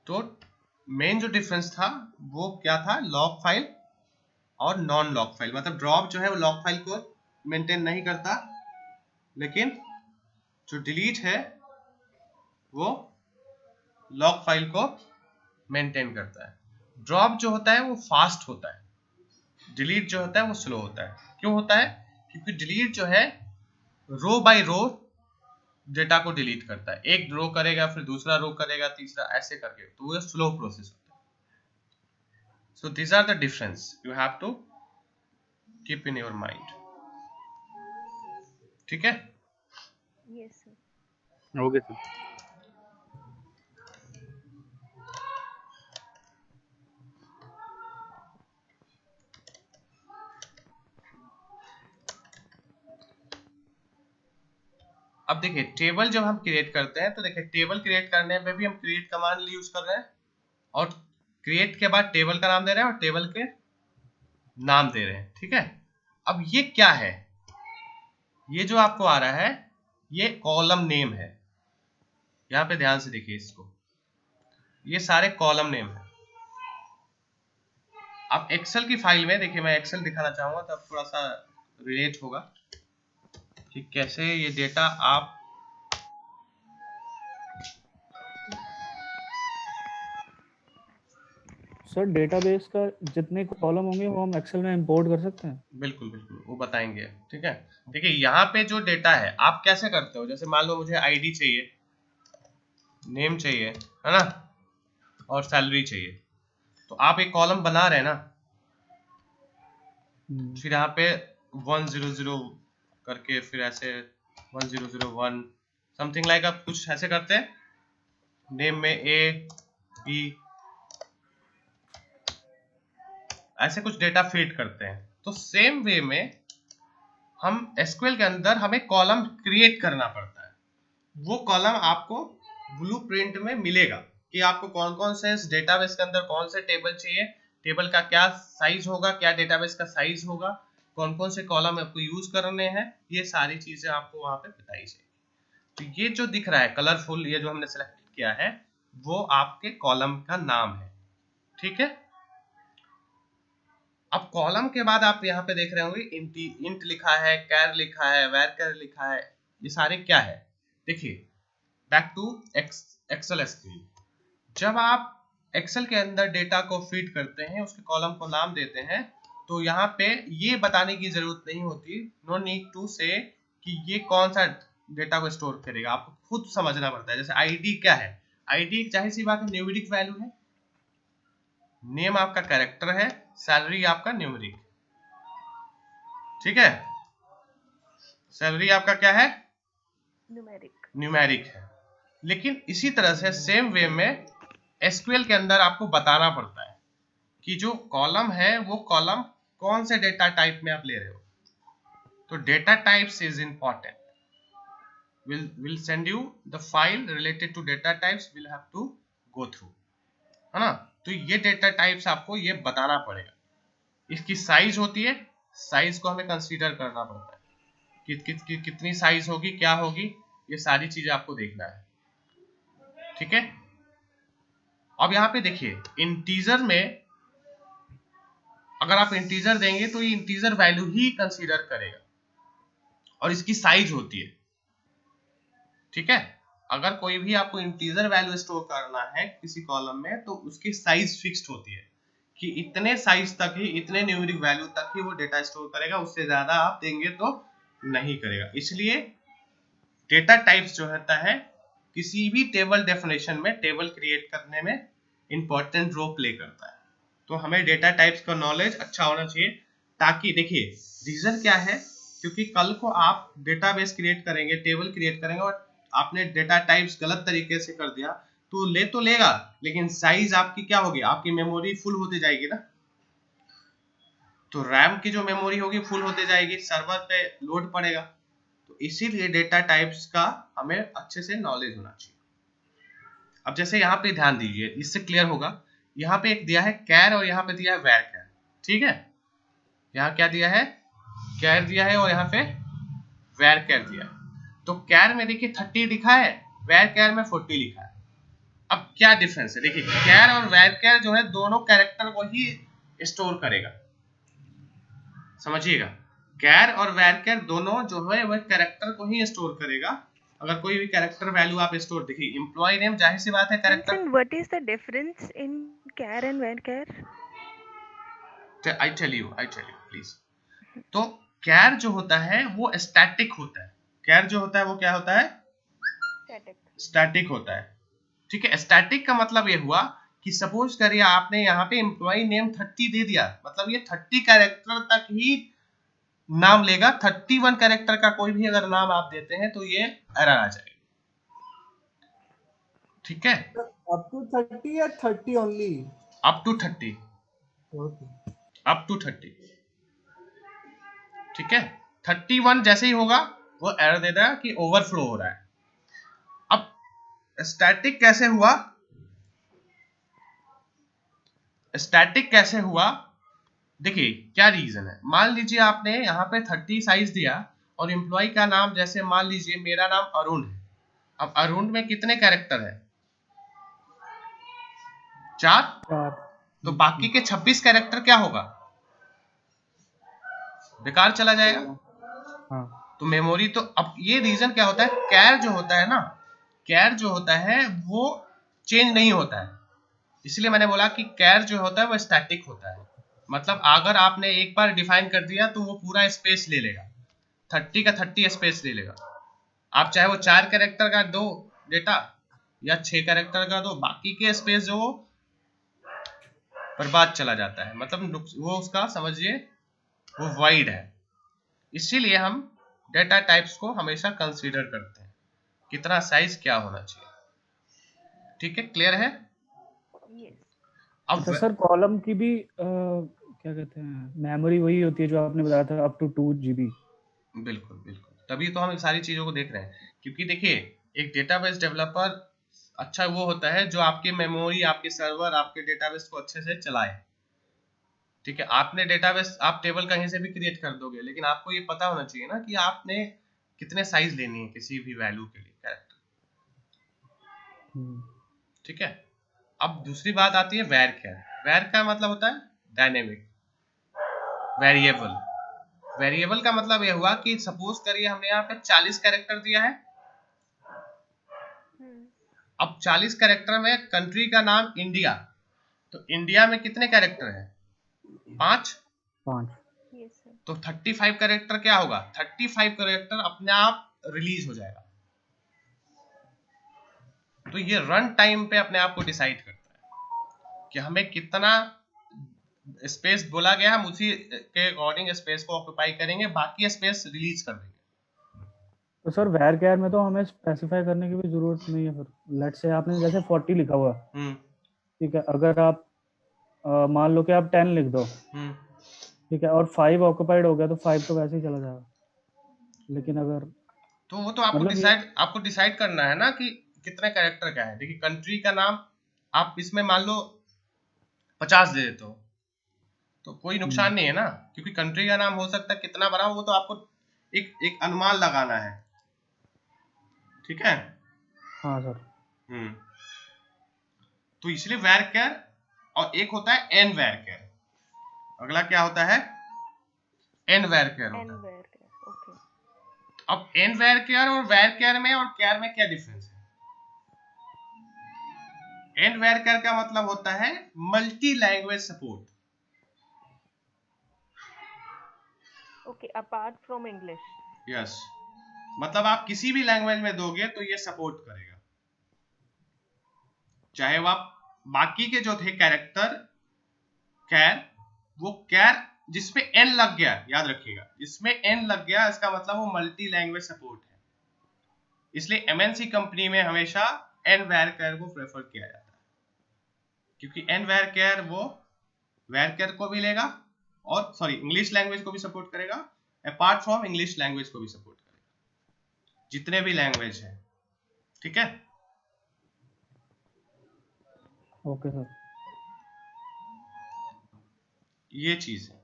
तो मेन जो डिफरेंस था वो क्या था, लॉग फाइल और नॉन लॉग फाइल। मतलब ड्रॉप जो है वो लॉग फाइल को मेंटेन नहीं करता, लेकिन जो डिलीट है वो लॉग फाइल को मेंटेन करता है। ड्रॉप जो होता है वो फास्ट होता है, डिलीट जो होता है वो स्लो होता है। क्यों होता है? क्योंकि डिलीट जो है रो बाय रो डेटा को डिलीट करता है, एक रो करेगा फिर दूसरा रो करेगा तीसरा, ऐसे करके, तो वो स्लो प्रोसेस होता है। So this are the difference you have to keep in your mind. ठीक है? Yes sir. Okay sir. अब देखिए टेबल जब हम क्रिएट करते हैं तो देखिए टेबल क्रिएट करने में भी हम क्रिएट कमांड यूज कर रहे हैं और क्रिएट के बाद टेबल का नाम दे रहे हैं और टेबल के नाम दे रहे हैं। ठीक है? अब ये क्या है? ये जो आपको आ रहा है ये कॉलम नेम है। यहाँ पे ध्यान से देखिए इसको, ये सारे कॉलम नेम है। अब एक्सेल की फाइल में देखिए, मैं एक्सेल दिखाना चाहूंगा तब थोड़ा सा रिलेट होगा कि कैसे ये डेटा आप सर डेटाबेस का जितने कॉलम होंगे वो हम एक्सेल में इंपोर्ट कर सकते हैं? बिल्कुल बिल्कुल वो बताएंगे। ठीक है? देखिए यहाँ पे जो डेटा है आप कैसे करते हो, जैसे मान लो मुझे आईडी चाहिए, नेम चाहिए, है ना, और सैलरी चाहिए, तो आप एक कॉलम बना रहे हैं ना, फिर यहाँ पे 100 करके फिर ऐसे 1001 समथिंग लाइक आप कुछ ऐसे करते हैं, नेम में ए बी ऐसे कुछ डेटा फीड करते हैं। तो सेम वे में हम एसक्यूएल के अंदर हमें कॉलम क्रिएट करना पड़ता है। वो कॉलम आपको ब्लूप्रिंट में मिलेगा कि आपको कौन कौन से इस डेटाबेस के अंदर कौन से टेबल चाहिए, टेबल का क्या साइज होगा, क्या डेटाबेस का साइज होगा, कौन कौन से कॉलम आपको यूज करने हैं, ये सारी चीजें आपको वहां पे बताई जाएगी। तो ये जो दिख रहा है कलरफुल, ये जो हमने सेलेक्ट किया है वो आपके कॉलम का नाम है। ठीक है? अब कॉलम के बाद आप यहाँ पे देख रहे होंगे इंट लिखा है, कैर लिखा है, वैरकर लिखा है, ये सारे क्या है? देखिए बैक टू एक्सेल स्क्रीन, जब आप एक्सेल के अंदर डेटा को फीड करते हैं, उसके कॉलम को नाम देते हैं, तो यहाँ पे ये बताने की जरूरत नहीं होती, नो नीड टू से कि ये कौन सा डेटा को स्टोर करेगा, आपको खुद समझना पड़ता है। जैसे आईडी क्या है? आईडी जाहिर सी बात है न्यूमेरिक वैल्यू है, नेम आपका कैरेक्टर है, सैलरी आपका न्यूमेरिक। ठीक है? सैलरी आपका क्या है? न्यूमेरिक है। लेकिन इसी तरह से सेम वे में एसक्यूएल के अंदर आपको बताना पड़ता है कि जो कॉलम है वो कॉलम कौन से डेटा टाइप में आप ले रहे हो। तो data types is important, will send you the file related to data types, will have to go through, है ना। तो ये डेटा टाइप्स आपको ये बताना पड़ेगा। इसकी साइज होती है, साइज को हमें कंसीडर करना पड़ता है कि कितनी साइज होगी, क्या होगी, ये सारी चीजें आपको देखना है। ठीक है? अब यहाँ पे देखिए इंटीजर में अगर आप इंटीजर देंगे तो ये इंटीजर वैल्यू ही कंसीडर करेगा और इसकी साइज होती है। ठीक है? अगर कोई भी आपको इंटीजर वैल्यू स्टोर करना है किसी कॉलम में तो उसकी साइज फिक्स्ड होती है कि इतने साइज तक ही, इतने न्यूमेरिक वैल्यू तक ही वो डेटा स्टोर करेगा, उससे ज्यादा आप देंगे तो नहीं करेगा। इसलिए डेटा टाइप्स जो होता है किसी भी टेबल डेफिनेशन में, टेबल क्रिएट करने में इंपॉर्टेंट रोल प्ले करता है। तो हमें डेटा टाइप्स का नॉलेज अच्छा होना चाहिए, ताकि देखिए रीजन क्या है, क्योंकि कल को आप डेटाबेस क्रिएट करेंगे, टेबल क्रिएट करेंगे और आपने डेटा टाइप्स गलत तरीके से कर दिया तो लेगा, लेकिन साइज आपकी क्या होगी, आपकी मेमोरी फुल होती जाएगी ना। तो रैम की जो मेमोरी होगी फुल होते जाएगी, सर्वर पे लोड पड़ेगा। तो इसीलिए डेटा टाइप्स का हमें अच्छे से नॉलेज होना चाहिए। अब जैसे यहाँ पे ध्यान दीजिए, इससे क्लियर होगा। यहाँ पे एक दिया है कैर और यहाँ पे दिया है वैर कैर। ठीक है? यहाँ क्या दिया है? कैर दिया है और यहाँ पे वैर कैर दिया है। तो कैर में देखिए 30 लिखा है, वैर कैर में 40 लिखा है। अब क्या डिफरेंस है? देखिए कैर और वैर कैर जो है दोनों कैरेक्टर को ही स्टोर करेगा, समझिएगा। कैर और वैर कैर दोनों जो है वह कैरेक्टर को ही स्टोर करेगा, अगर कोई भी कैरेक्टर वैल्यू आप स्टोर, देखिए एम्प्लॉय नेम जाहिर सी बात है character, Vincent, what is the difference in char and varchar? I tell you please. तो कैर जो होता है वो स्टैटिक होता है, कैर जो होता है वो क्या होता है, Static. स्टैटिक होता है। ठीक है, स्टैटिक का मतलब ये हुआ कि सपोज करिए आपने यहाँ पे एम्प्लॉय नेम 30 दे दिया, मतलब ये 30 कैरेक्टर तक ही नाम लेगा। 31 कैरेक्टर का कोई भी अगर नाम आप देते हैं तो ये एरर आ जाएगा। ठीक है, अप टू 30 या 30 only? Up to 30, okay. Up to 30। ठीक है, 31 जैसे ही होगा वो एरर दे देगा कि ओवरफ्लो हो रहा है। अब स्टैटिक कैसे हुआ, स्टैटिक कैसे हुआ, देखिए क्या रीजन है। मान लीजिए आपने यहाँ पे 30 साइज दिया और एम्प्लॉय का नाम, जैसे मान लीजिए मेरा नाम अरुण है। अब अरुण में कितने कैरेक्टर है, 4, 4। तो बाकी के 26 कैरेक्टर क्या होगा, बेकार चला जाएगा। हाँ। तो मेमोरी, तो अब ये रीजन क्या होता है, कैर जो होता है ना, कैर जो होता है वो चेंज नहीं होता है। इसलिए मैंने बोला कि कैर जो होता है वो स्टैटिक होता है। मतलब अगर आपने एक बार डिफाइन कर दिया तो वो पूरा स्पेस ले लेगा, 30 का 30 स्पेस ले लेगा। आप चाहे वो 4 कैरेक्टर का दो डेटा या 6 कैरेक्टर का दो, बाकी के स्पेस जो वो बर्बाद चला जाता है, मतलब वो उसका समझिए वो वाइड है। इसीलिए हम डेटा टाइप्स को हमेशा कंसीडर करते हैं, कितना साइज क्या होना चाहिए। ठीक है, क्लियर है। Yes. अब अच्छा सर, कॉलम की भी क्या कहते हैं, मेमोरी वही होती है जो आपने बताया था, अप टू 2 GB। बिल्कुल बिल्कुल, तभी तो हम इन सारी चीजों को देख रहे हैं। क्योंकि देखिए एक डेटाबेस डेवलपर अच्छा वो होता है जो आपके मेमोरी, आपके सर्वर, आपके डेटाबेस को अच्छे से चलाए। ठीक है, आपने डेटाबेस, आप टेबल कहीं से भी क्रिएट कर दोगे, लेकिन आपको ये पता होना चाहिए ना कि आपने कितने साइज लेनी है किसी भी वैल्यू के लिए, कैरेक्टर। ठीक है, अब दूसरी बात आती है वैर क्या। वैर का मतलब होता है डायनेमिक वेरिएबल। वेरिएबल का मतलब यह हुआ कि सपोज करिए हमने यहाँ पे 40 कैरेक्टर दिया है। अब 40 कैरेक्टर में कंट्री का नाम इंडिया, तो इंडिया में कितने कैरेक्टर है, 5। 5। Yes, sir. तो 35 कैरेक्टर क्या होगा, 35 कैरेक्टर अपने आप रिलीज हो जाएगा। तो ये रन टाइम पे अपने आप को डिसाइड करता है कि हमें कितना स्पेस बोला गया, हम उसी के अकॉर्डिंग स्पेस को ऑक्यूपाई करेंगे, बाकी स्पेस रिलीज कर देंगे। तो सर वैर कैर में तो हमें स्पेसिफाई करने की भी जरूरत नहीं है। फिर लेट्स से आपने जैसे 40 लिखा हुआ, ठीक है, अगर आप मान लो कि आप 10 लिख दो, ठीक है, और 5 ऑक्यूपाइड हो गया तो 5 तो वैसे ही चला जाएगा। लेकिन अगर तो वो तो आपको मतलब डिसाइड करना है ना कि कितने कैरेक्टर का है। देखिए कंट्री का नाम आप इसमें मान लो 50 दे देते हो तो कोई नुकसान नहीं है ना, क्योंकि कंट्री का नाम हो सकता है कितना बड़ा हो, वो तो आपको एक अनुमान लगाना है। ठीक है। हाँ सर। तो इसलिए वैरचर, और एक होता है एन वैरचर। अगला क्या होता है, एन वैरचर होता है। Varchar. Okay. अब एन वैरचर और वैरचर में और कैर में क्या डिफरेंस है। एन वैरचर का मतलब होता है multi language support. Okay. Apart from English. Yes, मतलब आप किसी भी लैंग्वेज में दोगे तो ये सपोर्ट करेगा, चाहे वो आप बाकी के जो थे कैरेक्टर कैर, वो कैर जिसमें एन लग गया, याद रखिएगा जिसमें एन लग गया इसका मतलब वो मल्टी लैंग्वेज सपोर्ट है। इसलिए एमएनसी कंपनी में हमेशा एन वैरचर को प्रेफर किया जाता है, क्योंकि एन वैरचर वो वैरचर को भी लेगा और सॉरी इंग्लिश लैंग्वेज को भी सपोर्ट करेगा, अपार्ट फ्रॉम इंग्लिश लैंग्वेज को भी सपोर्ट करेगा, जितने भी लैंग्वेज है। ठीक है, ओके सर। ये चीज है।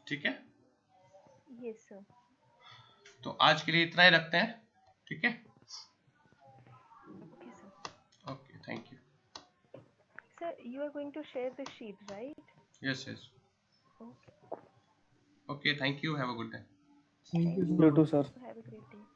ठीक है, Yes, sir. तो आज के लिए इतना ही रखते हैं। ठीक है, Okay, sir. Okay, thank you. Sir, you are going to share the sheet, right? Yes yes, Okay. Okay, thank you, have a good day. Thank you so You much. too, sir. Have a great day.